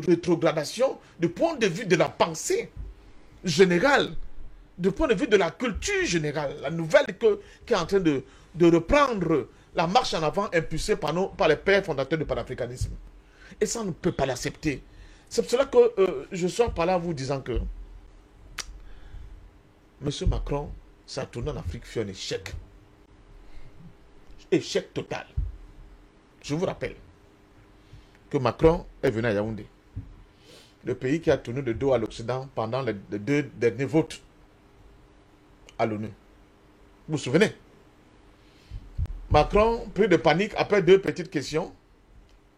rétrogradation du point de vue de la pensée générale, du point de vue de la culture générale, la nouvelle qui est en train de reprendre la marche en avant impulsée par les pères fondateurs du panafricanisme. Et ça, on ne peut pas l'accepter. C'est pour cela que je sors par là vous disant que M. Macron, sa tournée en Afrique fut un échec. Échec total. Je vous rappelle que Macron est venu à Yaoundé, le pays qui a tourné de dos à l'Occident pendant les 2 derniers votes à l'ONU. Vous vous souvenez? Macron, pris de panique après 2 petites questions,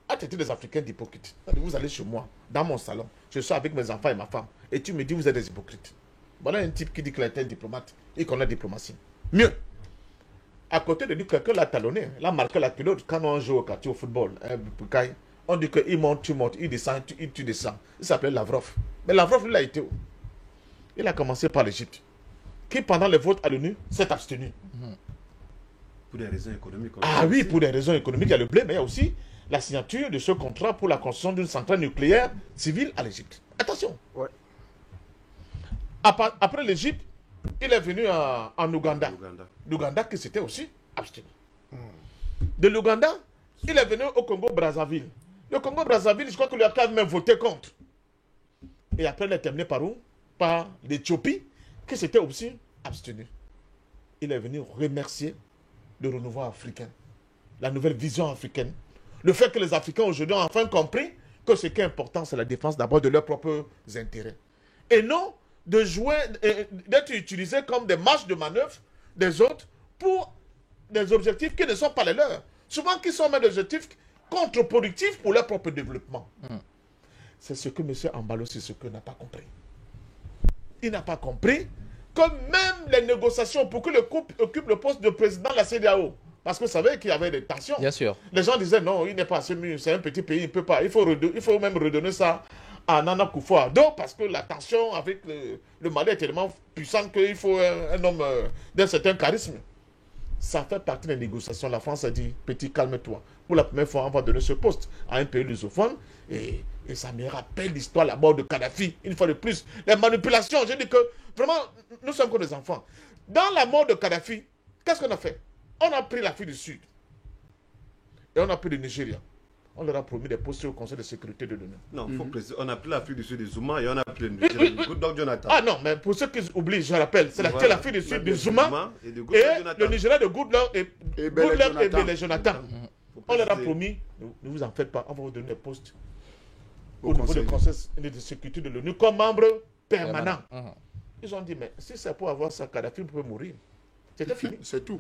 a traité des Africains d'hypocrites. Vous allez chez moi, dans mon salon, je suis avec mes enfants et ma femme, et tu me dis vous êtes des hypocrites. Voilà un type qui dit qu'il était un diplomate et qu'on a diplomatie. Mieux, à côté de lui, quelqu'un l'a talonné, l'a marqué la culotte quand on joue au quartier au football. On dit qu'il monte, tu montes, il descend, tu descends. Il s'appelait Lavrov. Mais Lavrov, il a été où? Il a commencé par l'Égypte, qui pendant les votes à l'ONU s'est abstenu. Pour des raisons économiques. Ah oui, pour des raisons économiques, il y a le blé, mais il y a aussi la signature de ce contrat pour la construction d'une centrale nucléaire civile à l'Égypte. Attention. Ouais. Après l'Égypte, il est venu en Ouganda. L'Ouganda qui s'était aussi abstenu. De l'Ouganda, il est venu au Congo-Brazzaville. Le Congo-Brazzaville, je crois que lui a même voté contre. Et après, il est terminé par où? Par l'Éthiopie, qui s'était aussi abstenu. Il est venu remercier le renouveau africain, la nouvelle vision africaine. Le fait que les Africains aujourd'hui ont enfin compris que ce qui est important, c'est la défense d'abord de leurs propres intérêts. Et non de jouer, d'être utilisés comme des marges de manœuvre des autres pour des objectifs qui ne sont pas les leurs. Souvent, qui sont même des objectifs contre-productifs pour leur propre développement. C'est ce que M. Embalo Sissoko n'a pas compris. Il n'a pas compris que même les négociations pour que le couple occupe le poste de président de la CEDEAO, parce que vous savez qu'il y avait des tensions. Bien sûr. Les gens disaient non, il n'est pas assez mieux, c'est un petit pays, il ne peut pas. Il faut même redonner ça à Nana Akufo-Addo parce que la tension avec le Mali est tellement puissante qu'il faut un homme d'un certain charisme. Ça fait partie des négociations. La France a dit, petit, calme-toi. Pour la première fois, on va donner ce poste à un pays lusophone. Et ça me rappelle l'histoire, la mort de Kadhafi. Une fois de plus, les manipulations. Je dis que, vraiment, nous sommes comme des enfants. Dans la mort de Kadhafi, qu'est-ce qu'on a fait? On a pris l'Afrique du Sud. Et on a pris le Nigeria. On leur a promis des postes au Conseil de sécurité de l'ONU. Non, il faut préciser. On a pris l'Afrique du Sud de Zuma et on a pris le Nigeria de Goodluck Jonathan. Ah non, mais pour ceux qui oublient, je rappelle, c'est l'Afrique du Sud de Zuma et le Nigeria de Goodluck et Bele Jonathan. On leur a promis, ne vous en faites pas, on va vous donner des postes au niveau du Conseil de sécurité de l'ONU comme membre permanent. Ils ont dit, mais si c'est pour avoir ça, Kadhafi peut mourir. C'était fini. C'est tout.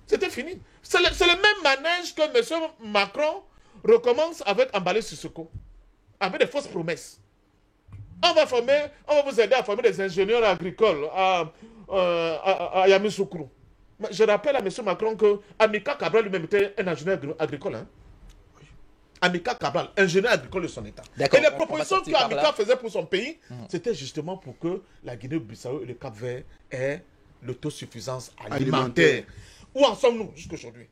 C'était fini. C'est le même manège que M. Macron recommence avec Emballé Sissoko, avec des fausses promesses. On va vous aider à former des ingénieurs agricoles à Yamoussoukro. Je rappelle à M. Macron que Amilcar Cabral lui-même était un ingénieur agricole. Hein? Amilcar Cabral, ingénieur agricole de son État. Et les propositions qu'Amilcar faisait pour son pays, c'était justement pour que la Guinée-Bissau et le Cap-Vert aient l'autosuffisance alimentaire. Où en sommes-nous jusqu'aujourd'hui?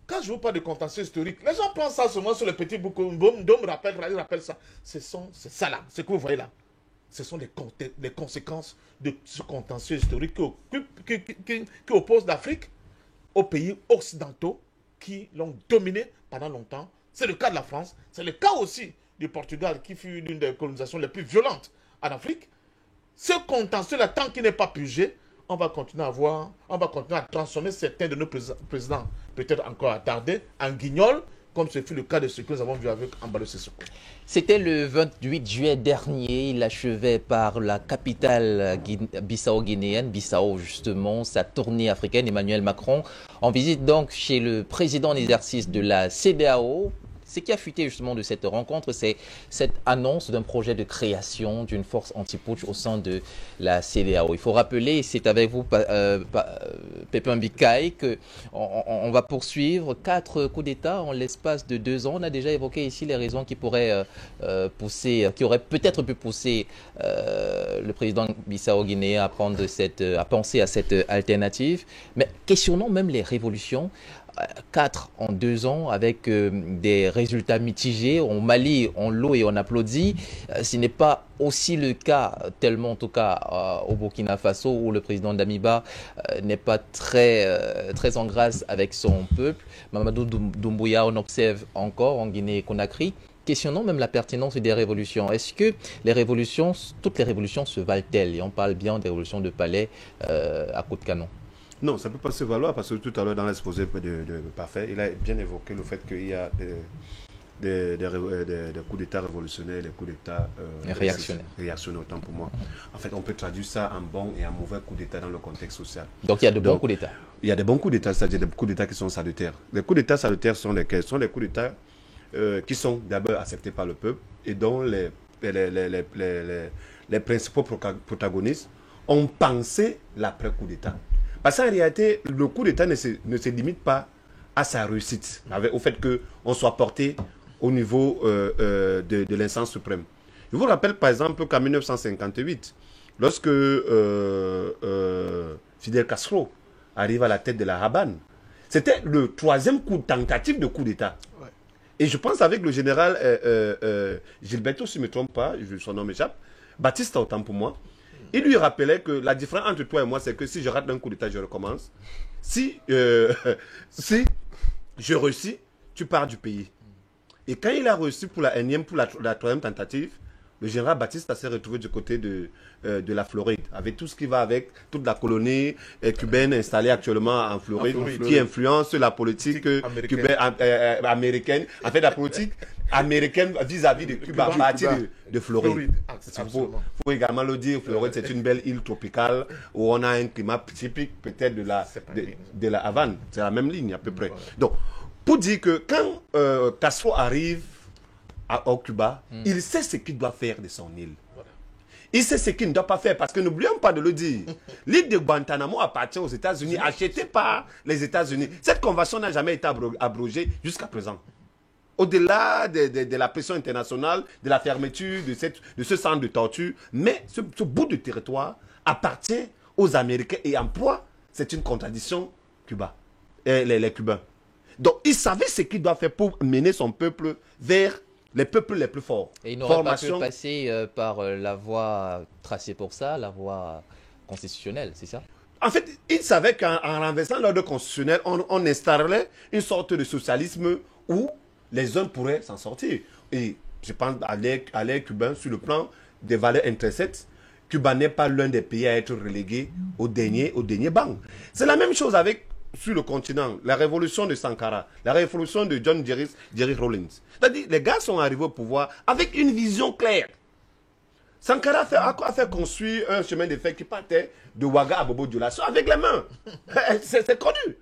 Quand je vous parle de contentieux historique, les gens pensent ça seulement sur le petit boucon. Dom rappelle ça. C'est ça là, ce que vous voyez là. Ce sont les conséquences de ce contentieux historique qui oppose l'Afrique aux pays occidentaux qui l'ont dominé pendant longtemps. C'est le cas de la France, c'est le cas aussi du Portugal qui fut l'une des colonisations les plus violentes en Afrique. Ce contentieux-là, tant qu'il n'est pas purgé, on va continuer à transformer certains de nos présidents, peut-être encore attardés, en guignols, comme ce fut le cas de ce que nous avons vu avec Embalo Sissoko. C'était le 28 juillet dernier, il achevait par la capitale bissau-guinéenne, Bissau justement, sa tournée africaine, Emmanuel Macron, en visite donc chez le président en exercice de la CEDEAO. Ce qui a fuité justement de cette rencontre, c'est cette annonce d'un projet de création d'une force anti-putsch au sein de la CEDEAO. Il faut rappeler, c'est avec vous, Pépin Bikaï, qu'on va poursuivre 4 coups d'État en l'espace de 2 ans. On a déjà évoqué ici les raisons qui pourraient qui auraient peut-être pu pousser le président bissau-guinéen à penser à cette alternative. Mais questionnons même les révolutions. 4 en 2 ans avec des résultats mitigés. Au Mali, on loue et on applaudit. Ce n'est pas aussi le cas, tellement en tout cas au Burkina Faso, où le président Damiba n'est pas très en grâce avec son peuple. Mamadou Doumbouya, on observe encore en Guinée-Conakry. Questionnons même la pertinence des révolutions. Est-ce que toutes les révolutions se valent-elles? Et on parle bien des révolutions de palais à coups de canon. Non, ça ne peut pas se valoir parce que tout à l'heure dans l'exposé de Parfait, il a bien évoqué le fait qu'il y a des coups d'État révolutionnaires, des coups d'État réactionnaires, autant pour moi. En fait, on peut traduire ça en bon et en mauvais coups d'État dans le contexte social. Donc il y a de bons coups d'État. Il y a des bons coups d'État, c'est-à-dire des coups d'État qui sont salutaires. Les coups d'État salutaires sont lesquels? Ce sont des coups d'État qui sont d'abord acceptés par le peuple et dont les principaux protagonistes ont pensé l'après-coup d'État. Parce qu'en réalité, le coup d'État ne se limite pas à sa réussite, au fait qu'on soit porté au niveau de l'instance suprême. Je vous rappelle par exemple qu'en 1958, lorsque Fidel Castro arrive à la tête de la Havane, c'était le 3e tentative de coup d'État. Ouais. Et je pense avec le général Gilberto, si je ne me trompe pas, son nom m'échappe, Baptiste autant pour moi, il lui rappelait que la différence entre toi et moi, c'est que si je rate un coup d'État, je recommence. Si je réussis, tu pars du pays. Et quand il a réussi pour la 3e tentative, le général Baptiste s'est retrouvé du côté de la Floride, avec tout ce qui va avec, toute la colonie cubaine installée actuellement en Floride, qui influence la politique américaine, en fait la politique américaine vis-à-vis de Cuba à partir de Floride. Il faut également le dire, Floride c'est une belle île tropicale où on a un climat typique peut-être de la Havane, c'est la même ligne à peu près. Donc, pour dire que quand Castro arrive au Cuba, il sait ce qu'il doit faire de son île. Voilà. Il sait ce qu'il ne doit pas faire parce que n'oublions pas de le dire. L'île de Guantanamo appartient aux États-Unis, achetée par les États-Unis. Cette convention n'a jamais été abrogée jusqu'à présent. Au-delà de la pression internationale, de la fermeture de ce centre de torture, mais ce bout de territoire appartient aux Américains et en proie, c'est une contradiction Cuba. les Cubains. Donc, il savait ce qu'il doit faire pour mener son peuple vers les peuples les plus forts. Et il n'aurait pas pu passer par la voie tracée pour ça, la voie constitutionnelle, c'est ça? En fait, il savait qu'en renversant l'ordre constitutionnel, on installerait une sorte de socialisme où les uns pourraient s'en sortir. Et je pense à l'ère cubain sur le plan des valeurs intrinsèques. Cuba n'est pas l'un des pays à être relégué au dernier banc. C'est la même chose sur le continent, la révolution de Sankara, la révolution de John Jerry Rawlings. C'est-à-dire, les gars sont arrivés au pouvoir avec une vision claire. Sankara a fait construire un chemin de fer qui partait de Ouaga à Bobo Dioulasso avec les mains. C'est connu.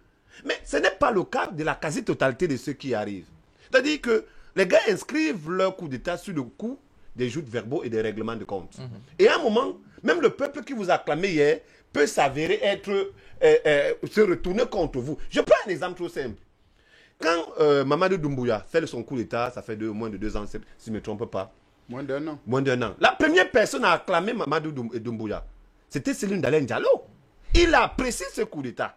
Mais ce n'est pas le cas de la quasi-totalité de ceux qui arrivent. C'est-à-dire que les gars inscrivent leur coup d'État sur le coup des joutes verbaux et des règlements de compte. Et à un moment, même le peuple qui vous a acclamé hier peut s'avérer se retourner contre vous. Je prends un exemple trop simple. Quand Mamadou Doumbouya fait son coup d'État, ça fait moins de 2 ans, si je ne me trompe pas. Moins d'1 an. Moins d'1 an. La première personne à acclamer Mamadou Doumbouya, c'était Céline Dalein Diallo. Il a apprécié ce coup d'État.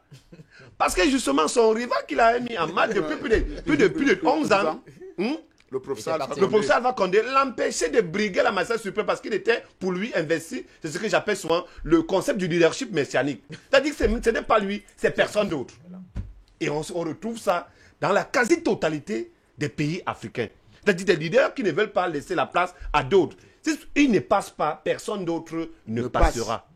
Parce que justement, son rival qu'il a mis en marche depuis plus de 11 ans, le professeur Alpha Condé l'empêchait de briguer la masse suprême parce qu'il était pour lui investi. C'est ce que j'appelle souvent le concept du leadership messianique. C'est-à-dire que ce n'est pas lui, c'est personne d'autre. Et on retrouve ça dans la quasi-totalité des pays africains. C'est-à-dire des leaders qui ne veulent pas laisser la place à d'autres. Si ils ne passent pas, personne d'autre ne passera.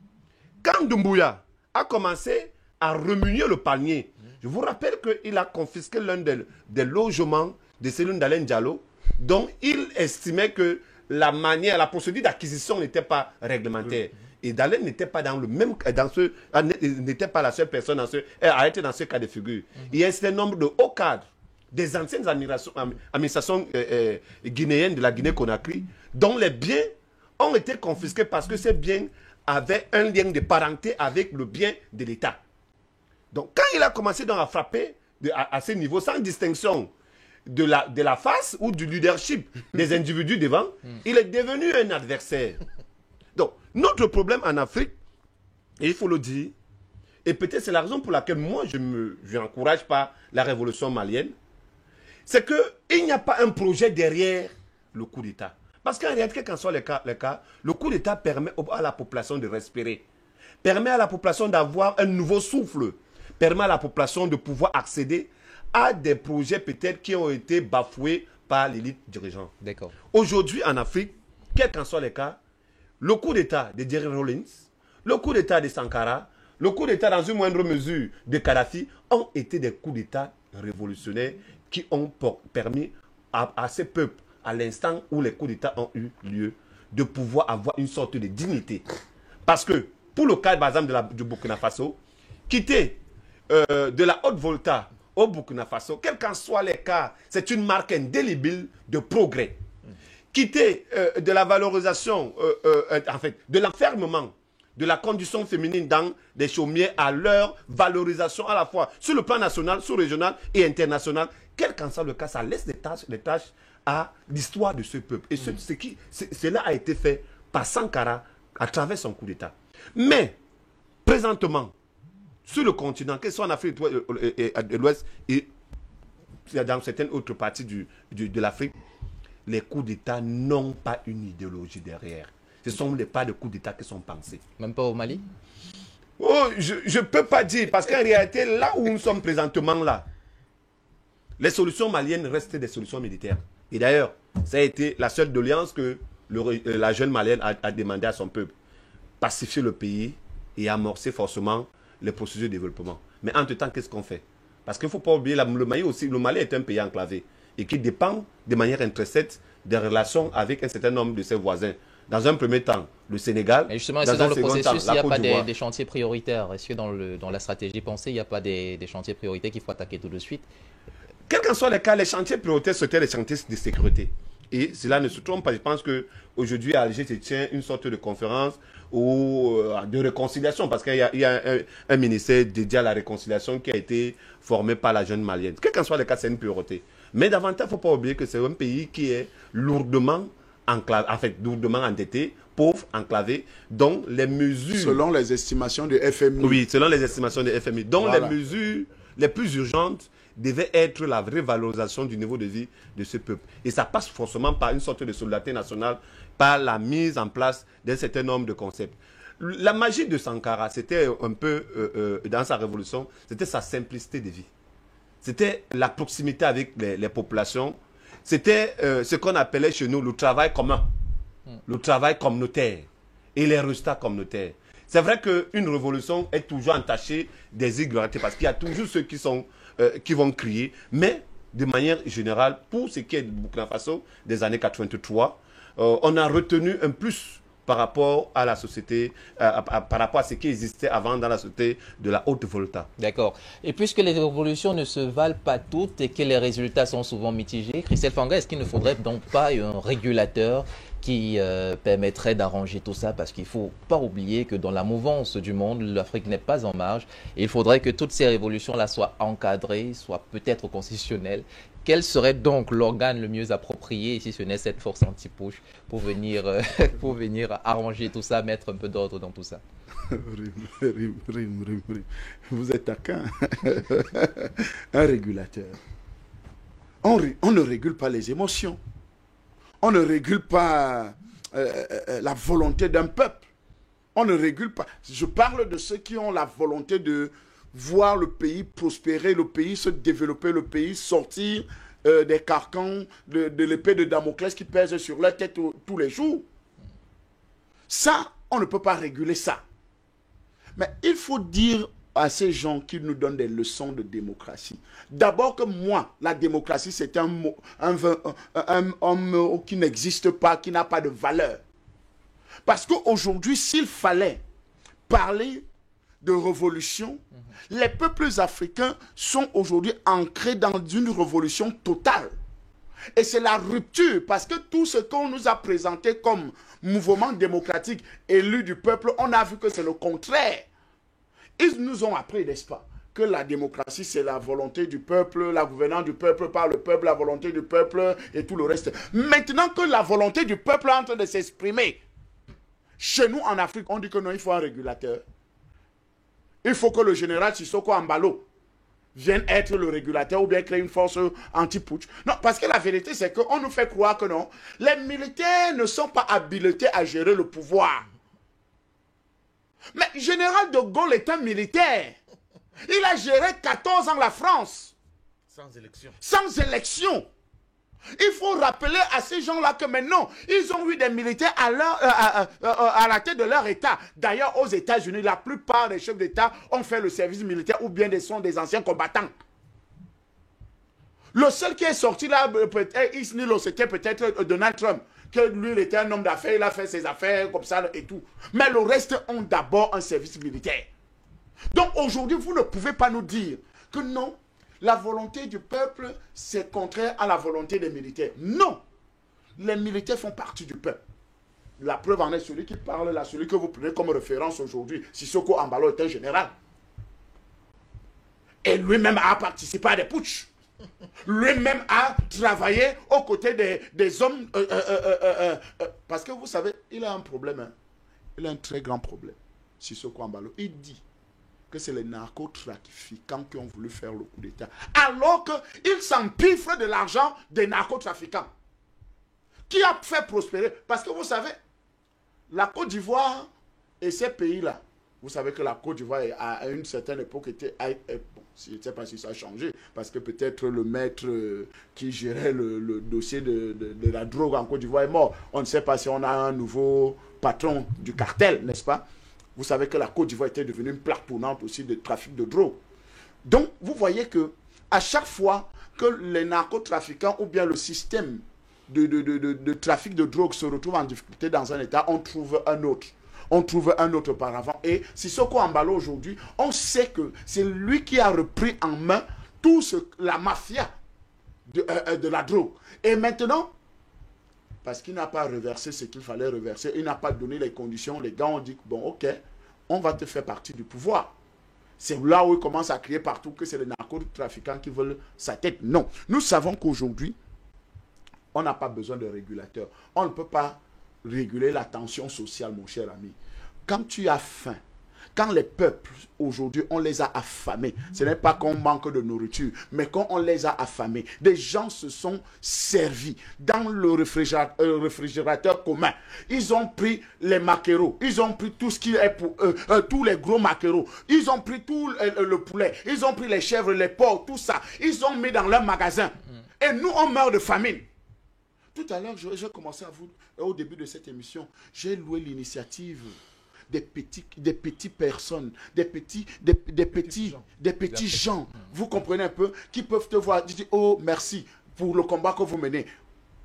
Quand Doumbouya a commencé à remuer le panier, je vous rappelle qu'il a confisqué l'un des logements de Céline Dalein Diallo, dont il estimait que la procédure d'acquisition n'était pas réglementaire. Et Dalein n'était pas n'était pas la seule personne à être dans ce cas de figure. Il y a un certain nombre de hauts cadres des anciennes administrations guinéennes de la Guinée-Conakry, dont les biens ont été confisqués parce que ces biens avaient un lien de parenté avec le bien de l'État. Donc, quand il a commencé donc à frapper à ce niveau, sans distinction de la face ou du leadership des individus devant, il est devenu un adversaire. Donc, notre problème en Afrique, et il faut le dire, et peut-être c'est la raison pour laquelle moi je n'encourage pas la révolution malienne, c'est qu'il n'y a pas un projet derrière le coup d'État. Parce qu'en réalité, quel qu'en soit le cas, le coup d'État permet à la population de respirer, permet à la population d'avoir un nouveau souffle, permet à la population de pouvoir accéder à des projets peut-être qui ont été bafoués par l'élite dirigeante. D'accord. Aujourd'hui en Afrique, quel qu'en soit le cas, le coup d'État de Jerry Rawlings, le coup d'État de Sankara, le coup d'État dans une moindre mesure de Kadhafi ont été des coups d'État révolutionnaires qui ont permis à ces peuples, à l'instant où les coups d'État ont eu lieu, de pouvoir avoir une sorte de dignité. Parce que, pour le cas par exemple du Burkina Faso, quitter de la Haute-Volta au Burkina Faso, quel qu'en soit les cas, c'est une marque indélébile de progrès. Quitter de la valorisation, en fait, de l'enfermement de la condition féminine dans des chaumières à leur valorisation à la fois sur le plan national, sous-régional et international, quel qu'en soit le cas, ça laisse des tâches à l'histoire de ce peuple. Et cela a été fait par Sankara à travers son coup d'État. Mais, présentement, sur le continent, que ce soit en Afrique de l'Ouest et dans certaines autres parties de l'Afrique, les coups d'État n'ont pas une idéologie derrière. Ce ne sont pas des coups d'État qui sont pensés. Même pas au Mali? Oh, je ne peux pas dire, parce qu'en réalité, là où nous sommes présentement là, les solutions maliennes restent des solutions militaires. Et d'ailleurs, ça a été la seule doléance que la jeune malienne a demandé à son peuple. Pacifier le pays et amorcer forcément les processus de développement. Mais entre-temps, qu'est-ce qu'on fait? Parce qu'il ne faut pas oublier, le Mali est un pays enclavé et qui dépend de manière intrinsèque des relations avec un certain nombre de ses voisins. Dans un premier temps, le Sénégal. Et justement, est-ce dans le processus, il n'y a pas des chantiers prioritaires? Est-ce que dans la stratégie pensée, il n'y a pas des chantiers prioritaires qu'il faut attaquer tout de suite? Quel qu'en soit le cas, les chantiers prioritaires c'était les chantiers de sécurité. Et cela ne se trompe pas. Je pense qu'aujourd'hui, à Alger, se tient une sorte de conférence de réconciliation, parce qu'il y a un ministère dédié à la réconciliation qui a été formé par la jeune malienne. Quel qu'en soit le cas, c'est une priorité. Mais davantage, il ne faut pas oublier que c'est un pays qui est lourdement lourdement endetté, pauvre, enclavé, dont les mesures... Selon les estimations du FMI. Oui, selon les estimations du FMI. Dont voilà. Les mesures les plus urgentes devait être la révalorisation du niveau de vie de ce peuple. Et ça passe forcément par une sorte de solidarité nationale, par la mise en place d'un certain nombre de concepts. La magie de Sankara, c'était un peu, dans sa révolution, c'était sa simplicité de vie. C'était la proximité avec les populations. C'était ce qu'on appelait chez nous le travail commun, le travail communautaire et les résultats communautaires. C'est vrai qu'une révolution est toujours entachée des irrégularités parce qu'il y a toujours ceux qui vont crier, mais de manière générale, pour ce qui est du Burkina Faso des années 83, on a retenu un plus par rapport à la société, par rapport à ce qui existait avant dans la société de la haute volta. D'accord. Et puisque les révolutions ne se valent pas toutes et que les résultats sont souvent mitigés, Christelle Fanga, est-ce qu'il ne faudrait donc pas un régulateur qui permettrait d'arranger tout ça? Parce qu'il ne faut pas oublier que dans la mouvance du monde, l'Afrique n'est pas en marge. Et il faudrait que toutes ces révolutions-là soient encadrées, soient peut-être constitutionnelles. Quel serait donc l'organe le mieux approprié, si ce n'est cette force anti-push, pour venir arranger tout ça, mettre un peu d'ordre dans tout ça? Vous êtes taquin. Un régulateur. On ne régule pas les émotions. On ne régule pas la volonté d'un peuple. On ne régule pas. Je parle de ceux qui ont la volonté de voir le pays prospérer, le pays se développer, le pays sortir des carcans de l'épée de Damoclès qui pèse sur leur tête tous les jours. Ça, on ne peut pas réguler ça. Mais il faut dire à ces gens qui nous donnent des leçons de démocratie. D'abord que moi, la démocratie, c'est un mot qui n'existe pas, qui n'a pas de valeur. Parce qu'aujourd'hui, s'il fallait parler de révolution, les peuples africains sont aujourd'hui ancrés dans une révolution totale. Et c'est la rupture, parce que tout ce qu'on nous a présenté comme mouvement démocratique élu du peuple, on a vu que c'est le contraire. Ils nous ont appris, n'est-ce pas, que la démocratie, c'est la volonté du peuple, la gouvernance du peuple par le peuple, la volonté du peuple et tout le reste. Maintenant que la volonté du peuple est en train de s'exprimer, chez nous en Afrique, on dit que non, il faut un régulateur. Il faut que le général Sissoko Ambalo vienne être le régulateur ou bien créer une force anti-putsch. Non, parce que la vérité, c'est qu'on nous fait croire que non, les militaires ne sont pas habilités à gérer le pouvoir. Mais général de Gaulle est un militaire. Il a géré 14 ans la France. Sans élection. Sans élection. Il faut rappeler à ces gens-là que maintenant, ils ont eu des militaires à la tête de leur État. D'ailleurs, aux États-Unis, la plupart des chefs d'État ont fait le service militaire ou bien sont des anciens combattants. Le seul qui est sorti là, c'était peut-être Donald Trump. Que lui, il était un homme d'affaires, il a fait ses affaires comme ça et tout. Mais le reste ont d'abord un service militaire. Donc aujourd'hui, vous ne pouvez pas nous dire que non, la volonté du peuple, c'est contraire à la volonté des militaires. Non. Les militaires font partie du peuple. La preuve en est celui qui parle là, celui que vous prenez comme référence aujourd'hui. Sissoko Ambalo est un général. Et lui-même a participé à des putschs. Lui-même a travaillé aux côtés des hommes. Parce que vous savez, il a un problème. Hein. Il a un très grand problème. Sissoko Ambalo. Il dit que c'est les narcotrafiquants qui ont voulu faire le coup d'État. Alors qu'ils s'empiffrent de l'argent des narcotrafiquants. Qui a fait prospérer? Parce que vous savez, la Côte d'Ivoire et ces pays-là, vous savez que la Côte d'Ivoire à une certaine époque était... je ne sais pas si ça a changé, parce que peut-être le maître qui gérait le dossier de la drogue en Côte d'Ivoire est mort. On ne sait pas si on a un nouveau patron du cartel, n'est-ce pas? Vous savez que la Côte d'Ivoire était devenue une plaque tournante aussi de trafic de drogue. Donc, vous voyez que à chaque fois que les narcotrafiquants ou bien le système de trafic de drogue se retrouve en difficulté dans un État, on trouve un autre. On trouve un autre auparavant. Et Sissoko Ambalo aujourd'hui, on sait que c'est lui qui a repris en main la mafia de la drogue. Et maintenant, parce qu'il n'a pas reversé ce qu'il fallait reverser, il n'a pas donné les conditions, les gars ont dit, bon ok, on va te faire partie du pouvoir. C'est là où il commence à crier partout que c'est les narcotrafiquants qui veulent sa tête. Non, nous savons qu'aujourd'hui, on n'a pas besoin de régulateurs. On ne peut pas réguler la tension sociale, mon cher ami. Quand tu as faim, Quand les peuples, aujourd'hui, on les a affamés, ce n'est pas qu'on manque de nourriture, mais quand on les a affamés, des gens se sont servis dans le réfrigérateur commun. Ils ont pris les maquereaux, ils ont pris tout ce qui est pour eux, tous les gros maquereaux, ils ont pris tout le poulet, ils ont pris les chèvres, les porcs, tout ça. Ils ont mis dans leur magasin. Et nous, on meurt de famine. Tout à l'heure, j'ai commencé à vous, au début de cette émission, j'ai loué l'initiative des petites personnes, des petits gens, vous comprenez un peu, qui peuvent te voir, dire, oh merci pour le combat que vous menez.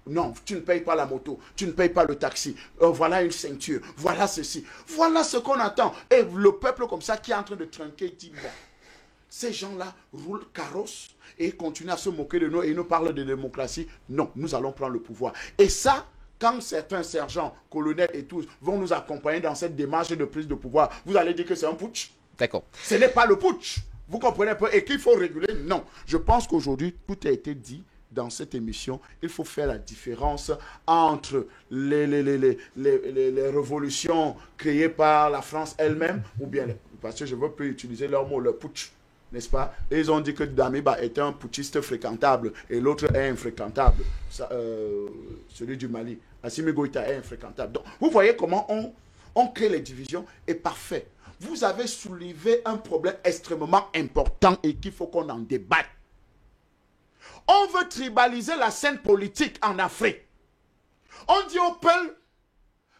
Non, tu ne payes pas la moto, tu ne payes pas le taxi, voilà une ceinture, voilà ceci, voilà ce qu'on attend. Et le peuple comme ça qui est en train de trinquer, il dit, bon, ces gens-là roulent carrosse et continuent à se moquer de nous et ils nous parlent de démocratie. Non, nous allons prendre le pouvoir. Et ça, quand certains sergents, colonels et tous vont nous accompagner dans cette démarche de prise de pouvoir, vous allez dire que c'est un putsch. D'accord. Ce n'est pas le putsch. Vous comprenez un peu? Et qu'il faut réguler? Non. Je pense qu'aujourd'hui, tout a été dit dans cette émission. Il faut faire la différence entre les révolutions créées par la France elle-même, ou bien, parce que je ne veux plus utiliser leur mot, le putsch. N'est-ce pas? Et ils ont dit que Damiba est un putschiste fréquentable et l'autre est infréquentable. Celui du Mali. Assimi Goïta est infréquentable. Donc, vous voyez comment on crée les divisions et parfait. Vous avez soulevé un problème extrêmement important et qu'il faut qu'on en débatte. On veut tribaliser la scène politique en Afrique. On dit au peuple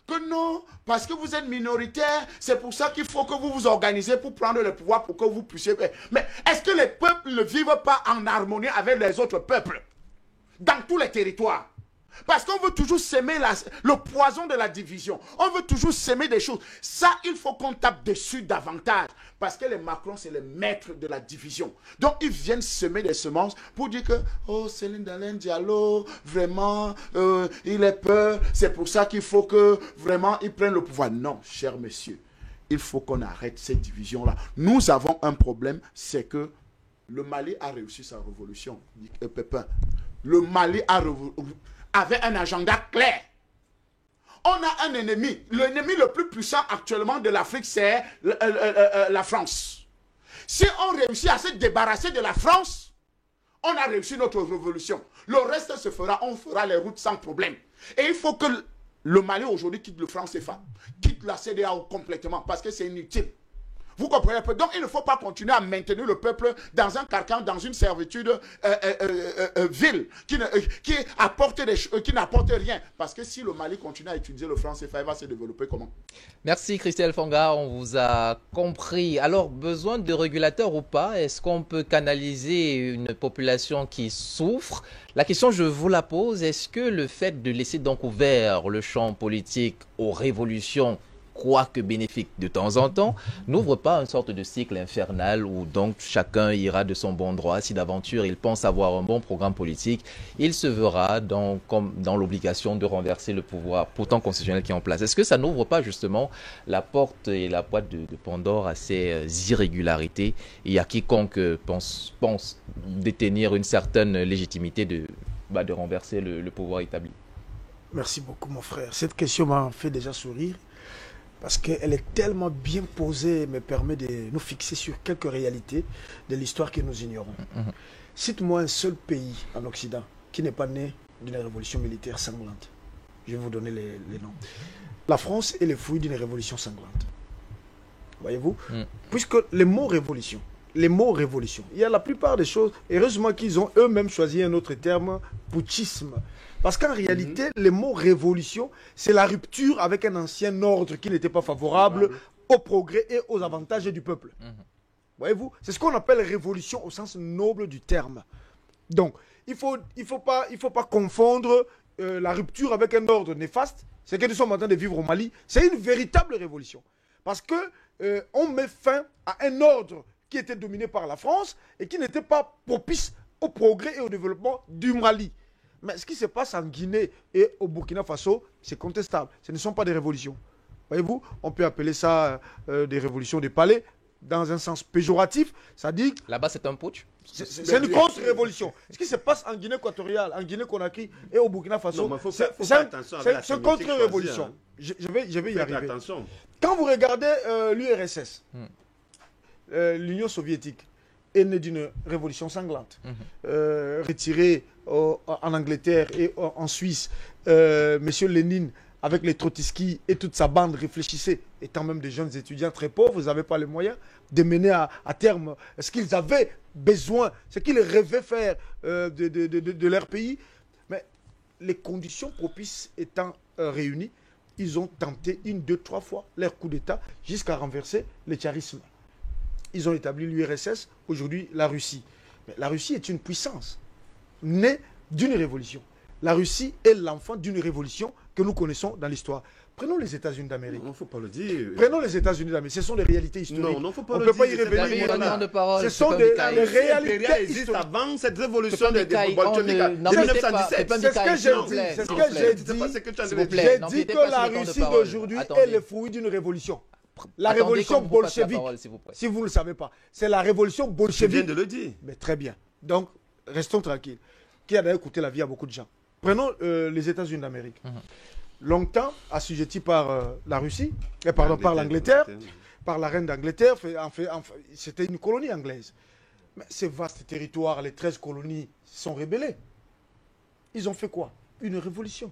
que non, parce que vous êtes minoritaire, c'est pour ça qu'il faut que vous vous organisez pour prendre le pouvoir, pour que vous puissiez... Mais est-ce que les peuples ne vivent pas en harmonie avec les autres peuples dans tous les territoires? Parce qu'on veut toujours s'aimer le poison de la division. On veut toujours s'aimer des choses. Ça, il faut qu'on tape dessus davantage. Parce que les Macron, c'est les maîtres de la division. Donc, ils viennent semer des semences pour dire que, oh, Céline Dalen Diallo, vraiment, il est peur. C'est pour ça qu'il faut que, vraiment, ils prennent le pouvoir. Non, chers messieurs, il faut qu'on arrête cette division-là. Nous avons un problème, c'est que le Mali a réussi sa révolution. Pépin. Le Mali avait un agenda clair. On a un ennemi. L'ennemi le plus puissant actuellement de l'Afrique, c'est la France. Si on réussit à se débarrasser de la France, on a réussi notre révolution. Le reste se fera, on fera les routes sans problème. Et il faut que le Mali aujourd'hui quitte le franc CFA, quitte la CEDEAO complètement, parce que c'est inutile. Vous comprenez un peu? Donc, il ne faut pas continuer à maintenir le peuple dans un carcan, dans une servitude ville, qui n'apporte rien. Parce que si le Mali continue à utiliser le franc CFA, il va se développer comment? Merci Christelle Fonga, on vous a compris. Alors, besoin de régulateurs ou pas? Est-ce qu'on peut canaliser une population qui souffre? La question, je vous la pose, est-ce que le fait de laisser donc ouvert le champ politique aux révolutions, quoique bénéfique de temps en temps, n'ouvre pas une sorte de cycle infernal où donc chacun ira de son bon droit? Si d'aventure il pense avoir un bon programme politique, il se verra comme dans l'obligation de renverser le pouvoir pourtant constitutionnel qui est en place. Est-ce que ça n'ouvre pas justement la porte et la boîte de Pandore à ces irrégularités et à quiconque pense détenir une certaine légitimité de renverser le pouvoir établi? Merci beaucoup mon frère. Cette question m'a fait déjà sourire. Parce qu'elle est tellement bien posée et me permet de nous fixer sur quelques réalités de l'histoire que nous ignorons. Cite-moi un seul pays en Occident qui n'est pas né d'une révolution militaire sanglante. Je vais vous donner les noms. La France est le fruit d'une révolution sanglante. Voyez-vous? Puisque les mots révolution, il y a la plupart des choses, heureusement qu'ils ont eux-mêmes choisi un autre terme, putschisme. Parce qu'en réalité, le mot révolution, c'est la rupture avec un ancien ordre qui n'était pas favorable au progrès et aux avantages du peuple. Voyez-vous? C'est ce qu'on appelle révolution au sens noble du terme. Donc, il faut pas confondre la rupture avec un ordre néfaste, c'est que nous sommes en train de vivre au Mali. C'est une véritable révolution. Parce que on met fin à un ordre qui était dominé par la France et qui n'était pas propice au progrès et au développement du Mali. Mais ce qui se passe en Guinée et au Burkina Faso, c'est contestable. Ce ne sont pas des révolutions. Voyez-vous, on peut appeler ça des révolutions des palais. dans un sens péjoratif, ça dit... Là-bas, c'est un putsch. C'est une contre-révolution. Ce qui se passe en Guinée équatoriale, en Guinée Conakry et au Burkina Faso, c'est une contre-révolution. Hein. Je vais y arriver. Attention. Quand vous regardez l'URSS, l'Union soviétique est née d'une révolution sanglante. Retirée en Angleterre et en Suisse, Monsieur Lénine, avec les Trotsky et toute sa bande, réfléchissait, étant même des jeunes étudiants très pauvres, vous n'avez pas les moyens de mener à terme ce qu'ils avaient besoin, ce qu'ils rêvaient faire de leur pays. Mais les conditions propices étant réunies, ils ont tenté 1, 2, 3 fois leur coup d'État jusqu'à renverser le tsarisme. Ils ont établi l'URSS, aujourd'hui la Russie. Mais la Russie est une puissance née d'une révolution. La Russie est l'enfant d'une révolution que nous connaissons dans l'histoire. Prenons les États-Unis d'Amérique. Non, il ne faut pas le dire. Prenons les États-Unis d'Amérique. Ce sont des réalités historiques. Non, il ne faut pas On le peut dire. pas y revenir. Ce sont des réalités existe historiques. avant cette révolution de Bolcheviks de 1917. C'est ce que j'ai dit. C'est ce que j'ai dit. J'ai dit que la Russie d'aujourd'hui est le fruit d'une révolution. La révolution bolchevique, si vous ne le savez pas, c'est la révolution bolchevique. Je viens de le dire. Mais très bien. Donc, restons tranquilles. Qui a d'ailleurs coûté la vie à beaucoup de gens. Prenons les États-Unis d'Amérique. Longtemps assujettis par la Russie, par l'Angleterre, par la reine d'Angleterre, c'était une colonie anglaise. Mais ces vastes territoires, les 13 colonies, sont rebellés. Ils ont fait quoi? Une révolution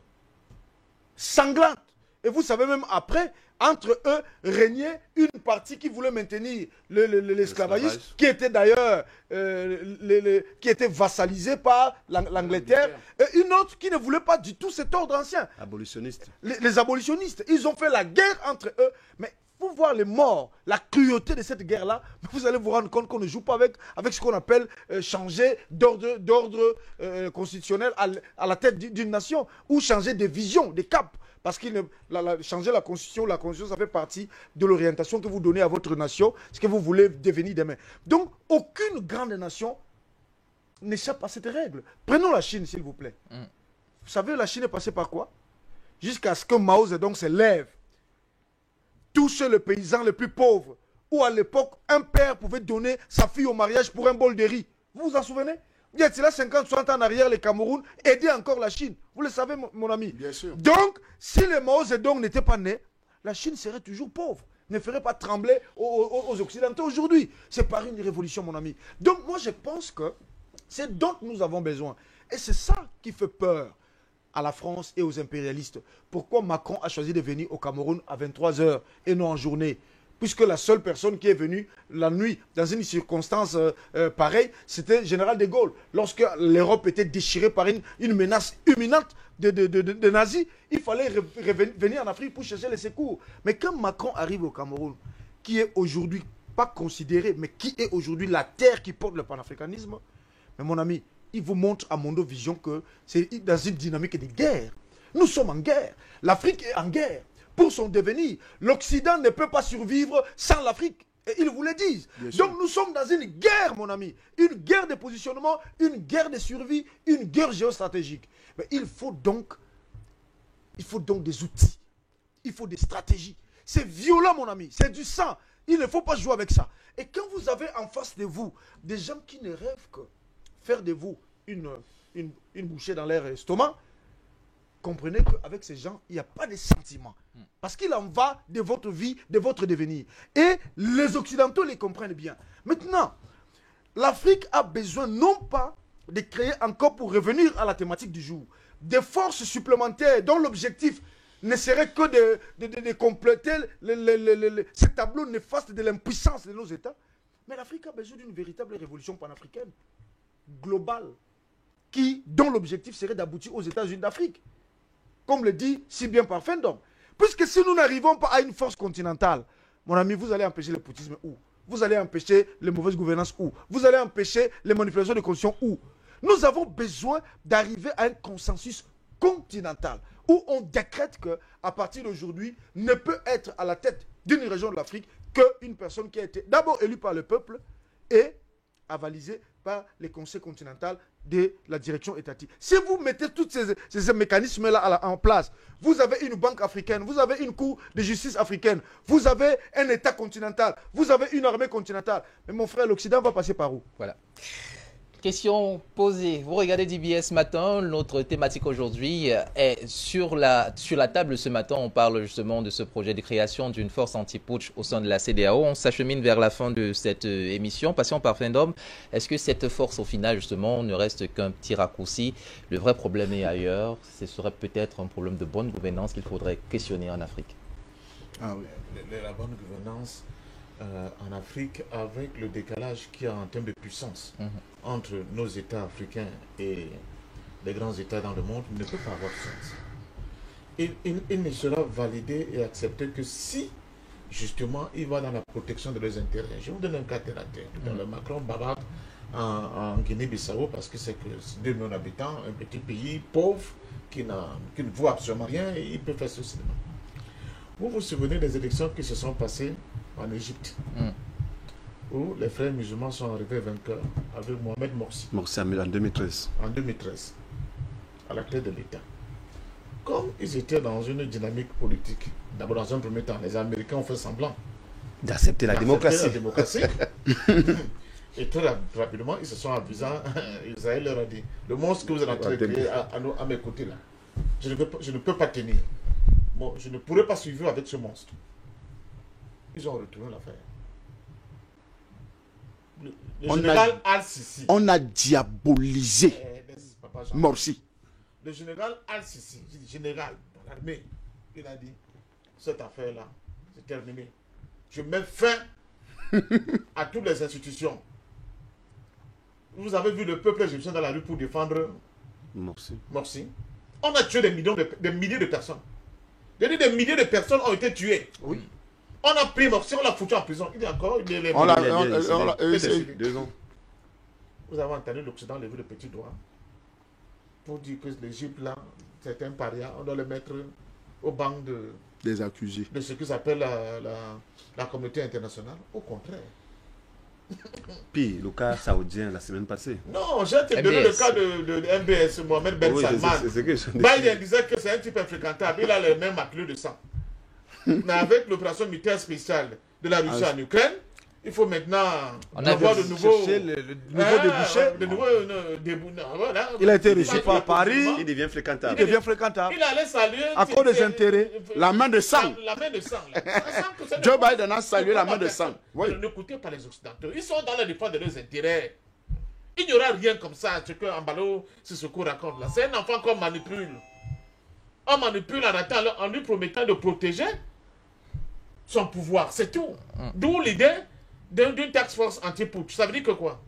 sanglante. Et vous savez, même après, entre eux, régnait une partie qui voulait maintenir l'esclavagisme, qui était d'ailleurs qui était vassalisée par l'Angleterre, et une autre qui ne voulait pas du tout cet ordre ancien. Abolitionniste. Les abolitionnistes. Ils ont fait la guerre entre eux, mais pour voir les morts, la cruauté de cette guerre-là, vous allez vous rendre compte qu'on ne joue pas avec ce qu'on appelle changer d'ordre constitutionnel à la tête d'une nation, ou changer de vision, de cap. Parce que changer la constitution, ça fait partie de l'orientation que vous donnez à votre nation, ce que vous voulez devenir demain. Donc, aucune grande nation n'échappe à cette règle. Prenons la Chine, s'il vous plaît. Vous savez, la Chine est passée par quoi? Jusqu'à ce que Mao Zedong se lève, touche le paysan le plus pauvre, où à l'époque, un père pouvait donner sa fille au mariage pour un bol de riz. Vous vous en souvenez? Il y a 50-60 ans en arrière, le Cameroun aidait encore la Chine. Vous le savez, mon ami. Bien sûr. Donc, si les Mao Zedong n'étaient pas nés, la Chine serait toujours pauvre. Ne ferait pas trembler aux Occidentaux aujourd'hui. C'est par une révolution, mon ami. Donc, moi, je pense que c'est dont nous avons besoin. Et c'est ça qui fait peur à la France et aux impérialistes. Pourquoi Macron a choisi de venir au Cameroun à 23 h et non en journée? Puisque la seule personne qui est venue la nuit, dans une circonstance pareille, c'était le général de Gaulle. Lorsque l'Europe était déchirée par une menace imminente de nazis, il fallait venir en Afrique pour chercher les secours. Mais quand Macron arrive au Cameroun, qui est aujourd'hui pas considéré, mais qui est aujourd'hui la terre qui porte le panafricanisme, mais mon ami, il vous montre à Mondovision que c'est dans une dynamique de guerre. Nous sommes en guerre. L'Afrique est en guerre. Pour son devenir, l'Occident ne peut pas survivre sans l'Afrique. Et ils vous le disent. Donc nous sommes dans une guerre, mon ami. Une guerre de positionnement, une guerre de survie, une guerre géostratégique. Mais il faut donc des outils. Il faut des stratégies. C'est violent, mon ami. C'est du sang. Il ne faut pas jouer avec ça. Et quand vous avez en face de vous des gens qui ne rêvent que faire de vous une bouchée dans leur estomac, comprenez qu'avec ces gens, il n'y a pas de sentiments. Parce qu'il en va de votre vie, de votre devenir. Et les Occidentaux les comprennent bien. Maintenant, l'Afrique a besoin non pas de créer encore, pour revenir à la thématique du jour, des forces supplémentaires dont l'objectif ne serait que de compléter ce tableau néfaste de l'impuissance de nos États. Mais l'Afrique a besoin d'une véritable révolution panafricaine, globale, dont l'objectif serait d'aboutir aux États-Unis d'Afrique. Comme le dit si bien par Fendom. Puisque si nous n'arrivons pas à une force continentale, mon ami, vous allez empêcher le poutisme où? Vous allez empêcher les mauvaises gouvernances où? Vous allez empêcher les manipulations de constitution où? Nous avons besoin d'arriver à un consensus continental où on décrète qu'à partir d'aujourd'hui, ne peut être à la tête d'une région de l'Afrique qu'une personne qui a été d'abord élue par le peuple et avalisé par les conseils continentaux de la direction étatique. Si vous mettez tous ces mécanismes-là en place, vous avez une banque africaine, vous avez une cour de justice africaine, vous avez un État continental, vous avez une armée continentale. Mais mon frère, l'Occident va passer par où? Voilà. Question posée. Vous regardez DBS matin. Notre thématique aujourd'hui est sur la table ce matin. On parle justement de ce projet de création d'une force anti-putsch au sein de la CEDEAO. On s'achemine vers la fin de cette émission. Passion par Findom. Est-ce que cette force, au final, justement, ne reste qu'un petit raccourci? Le vrai problème est ailleurs. Ce serait peut-être un problème de bonne gouvernance qu'il faudrait questionner en Afrique. Ah oui. La bonne gouvernance en Afrique, avec le décalage qu'il y a en termes de puissance entre nos États africains et les grands États dans le monde, ne peut pas avoir de sens. Il ne sera validé et accepté que si, justement, il va dans la protection de leurs intérêts. Je vous donne un cas terre à terre. Dans le Macron bavarde en Guinée-Bissau parce que c'est que 2 millions d'habitants, un petit pays pauvre qui ne vaut absolument rien et il peut faire ceci. Vous vous souvenez des élections qui se sont passées en Égypte, où les frères musulmans sont arrivés vainqueurs avec Mohamed Morsi. Morsi en 2013. En 2013, à la tête de l'État. Comme ils étaient dans une dynamique politique, d'abord dans un premier temps, les Américains ont fait semblant d'accepter la démocratie. Et très rapidement, ils se sont avisés. Israël leur a dit, le monstre que vous êtes en train de créer à mes côtés là, je ne peux pas tenir. Bon, je ne pourrai pas suivre avec ce monstre. Ils ont retourné l'affaire. Le général Al-Sisi. On a diabolisé Morsi. Le général Al-Sisi, général de l'armée, il a dit, cette affaire-là, c'est terminé. Je mets fin à toutes les institutions. Vous avez vu le peuple égyptien dans la rue pour défendre Morsi. On a tué des milliers de personnes. Des milliers de personnes ont été tuées. Oui. On a pris Morsi, on l'a foutu en prison. Il est encore... On l'a 2 ans. Vous avez entendu l'Occident lever le petit doigt pour dire que l'Égypte, là, c'est un paria. On doit le mettre au banc des accusés. De ce que s'appelle la communauté internationale. Au contraire. Puis le cas saoudien la semaine passée. Non, j'ai donné le cas de MBS, Mohamed Ben Salman. Biden disait que c'est un type infréquentable. Il a les mêmes maclures de sang. Mais avec l'opération militaire spéciale de la Russie en Ukraine, il faut maintenant avoir de nouveaux... le nouveau débouché. Voilà. Il a été reçu par Paris. Il devient fréquentable. Il allait saluer... À cause des intérêts. La main de sang. La main de sang. Joe Biden a salué la main de sang. Oui. N'écoutez pas les Occidentaux. Ils sont dans la défense de leurs intérêts. Il n'y aura rien comme ça, ce que Ambalo Sissoko raconte là. C'est un enfant qu'on manipule. On manipule en lui promettant de protéger son pouvoir, c'est tout. D'où l'idée d'une task force anti-putsch. Ça veut dire que quoi?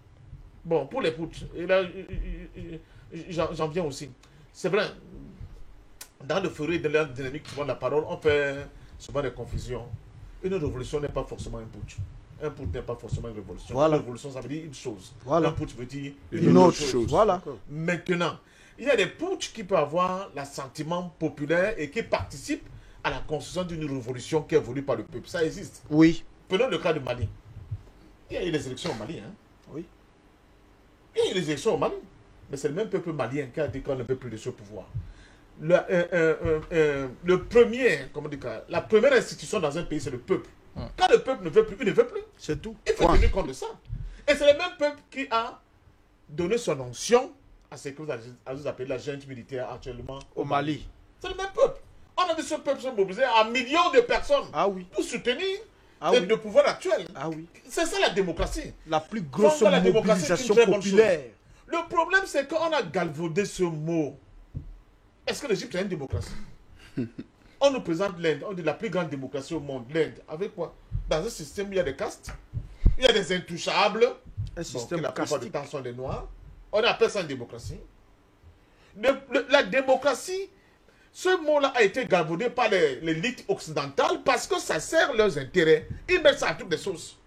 Bon, pour les putsch, et là, j'en viens aussi. C'est vrai, dans le forêt de la dynamique qui prend la parole, on fait souvent des confusions. Une révolution n'est pas forcément un putsch. Un putsch n'est pas forcément une révolution. Voilà. Une révolution, ça veut dire une chose. Voilà. Un putsch veut dire une autre chose. Voilà. Maintenant, il y a des putsch qui peuvent avoir l'assentiment populaire et qui participent à la construction d'une révolution qui est voulue par le peuple. Ça existe. Oui. Prenons le cas du Mali. Il y a eu des élections au Mali. Hein? Oui. Il y a eu des élections au Mali. Mais c'est le même peuple malien qui a dit qu'on ne veut plus de ce pouvoir. La première institution dans un pays, c'est le peuple. Quand le peuple ne veut plus, il ne veut plus. C'est tout. Il faut tenir compte de ça. Et c'est le même peuple qui a donné son onction à ce que vous appelez la junte militaire actuellement Au Mali. C'est le même peuple. On a vu ce peuple se mobiliser à millions de personnes pour soutenir le pouvoir actuel. C'est ça la démocratie. La plus grosse mobilisation populaire. Le problème, c'est qu'on a galvaudé ce mot. Est-ce que l'Égypte est une démocratie? On nous présente l'Inde, on dit la plus grande démocratie au monde, l'Inde. Avec quoi? Dans un système où il y a des castes, il y a des intouchables, un système qui la plupart du temps sont des noirs. On appelle ça une démocratie. La démocratie, ce mot-là a été galvaudé par l'élite occidentale parce que ça sert leurs intérêts. Ils mettent ça à toutes les sauces.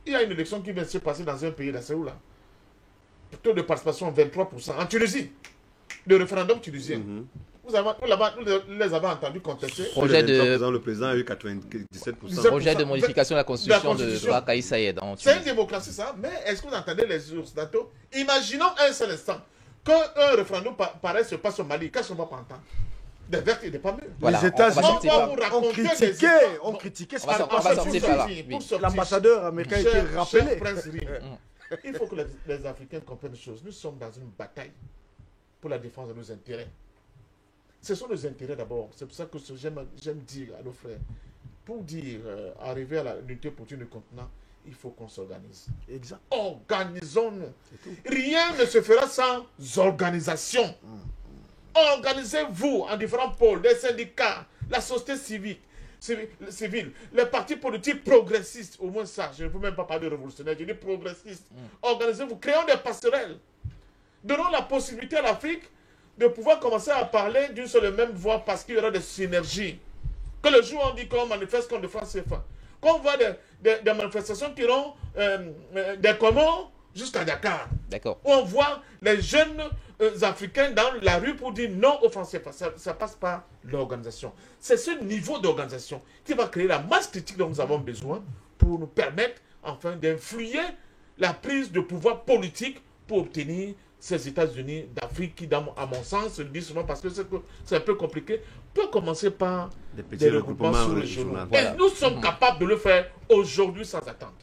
Il y a une élection qui vient de se passer dans un pays, là, c'est où là? Taux de participation 23%. En Tunisie. Le référendum tunisien. vous les avez entendus contester. Le président a eu 97%. Projet de modification de la constitution de Bakaï Saïed. C'est une démocratie, ça. Mais est-ce que vous entendez les occidentaux? Imaginons un seul instant qu'un référendum pareil se passe au Mali. Qu'est-ce qu'on va pas entendre? Des vertes et des pas mûres. Voilà, les États-Unis ont critiqué l'ambassadeur américain qui est rappelé. Il faut que les Africains comprennent une chose. Nous sommes dans une bataille pour la défense de nos intérêts. Ce sont nos intérêts d'abord. C'est pour ça que j'aime dire à nos frères, pour dire arriver à l'unité politique du continent, il faut qu'on s'organise. Exact. Organisons-nous. Rien ne se fera sans organisation. Organisez-vous en différents pôles, les syndicats, la société civile, les partis politiques progressistes, au moins ça, je ne peux même pas parler de révolutionnaire, je dis progressistes. Organisez-vous, créons des passerelles. Donnons la possibilité à l'Afrique de pouvoir commencer à parler d'une seule et même voix parce qu'il y aura des synergies. Que le jour où on dit qu'on manifeste contre France CFA, qu'on voit des manifestations qui iront des Comores jusqu'à Dakar. D'accord. Où on voit les jeunes Africains dans la rue pour dire non aux Français. Ça passe par l'organisation. C'est ce niveau d'organisation qui va créer la masse critique dont nous avons besoin pour nous permettre enfin d'influer la prise de pouvoir politique pour obtenir ces États-Unis d'Afrique qui, à mon sens, je le dis souvent parce que c'est un peu compliqué, peut commencer par des regroupements sur les journaux. Et nous sommes capables de le faire aujourd'hui sans attendre.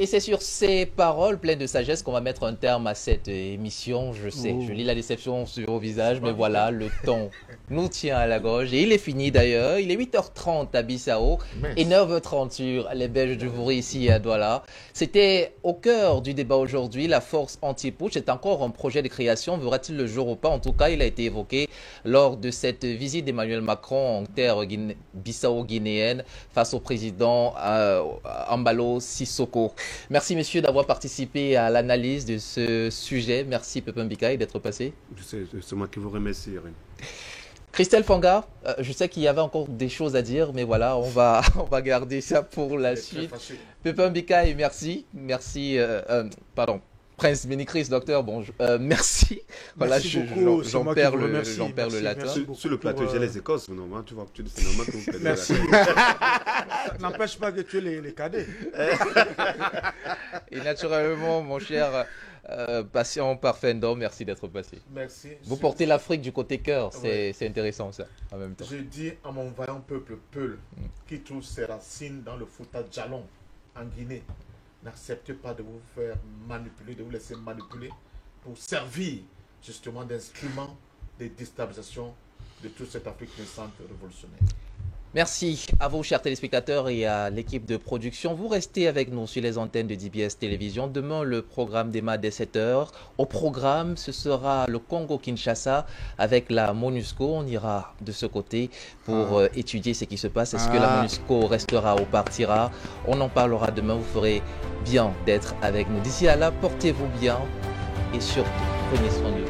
Et c'est sur ces paroles pleines de sagesse qu'on va mettre un terme à cette émission. Je sais, je lis la déception sur vos visages, mais voilà, le temps nous tient à la gorge. Et il est fini d'ailleurs. Il est 8h30 à Bissau et 9h30 sur les Belges du Vouri ici à Douala. C'était au cœur du débat aujourd'hui, la force anti-putsch. C'est encore un projet de création. Verra-t-il le jour ou pas? En tout cas, il a été évoqué lors de cette visite d'Emmanuel Macron en terre bissau-guinéenne face au président Embalo Sissoko. Merci messieurs d'avoir participé à l'analyse de ce sujet. Merci Pepin Bikaï d'être passé. C'est moi qui vous remercie. Christelle Fanga, je sais qu'il y avait encore des choses à dire, mais voilà, on va garder ça pour la suite. Pepin Bikaï, merci. Merci, pardon. Prince Bénicris, docteur, bonjour. Merci. Voilà, j'en perds le latin. Sur le plateau, j'ai les Écosses, normalement, tu vois, c'est normal que vous perdez. Merci. N'empêche pas de tuer les cadets. Et naturellement, mon cher patient Parfendon, merci d'être passé. Merci. Vous portez l'Afrique du côté cœur, c'est intéressant ça, en même temps. Je dis à mon vaillant peuple Peul, qui trouve ses racines dans le Fouta Djalon, en Guinée, n'acceptez pas de vous faire manipuler, de vous laisser manipuler pour servir justement d'instrument de déstabilisation de toute cette Afrique naissante révolutionnaire. Merci à vous, chers téléspectateurs, et à l'équipe de production. Vous restez avec nous sur les antennes de DBS Télévision. Demain, le programme démarre dès 7h. Au programme, ce sera le Congo-Kinshasa avec la MONUSCO. On ira de ce côté pour étudier ce qui se passe. Est-ce que la MONUSCO restera ou partira? On en parlera demain. Vous ferez bien d'être avec nous. D'ici à là, portez-vous bien et surtout, prenez soin de vous.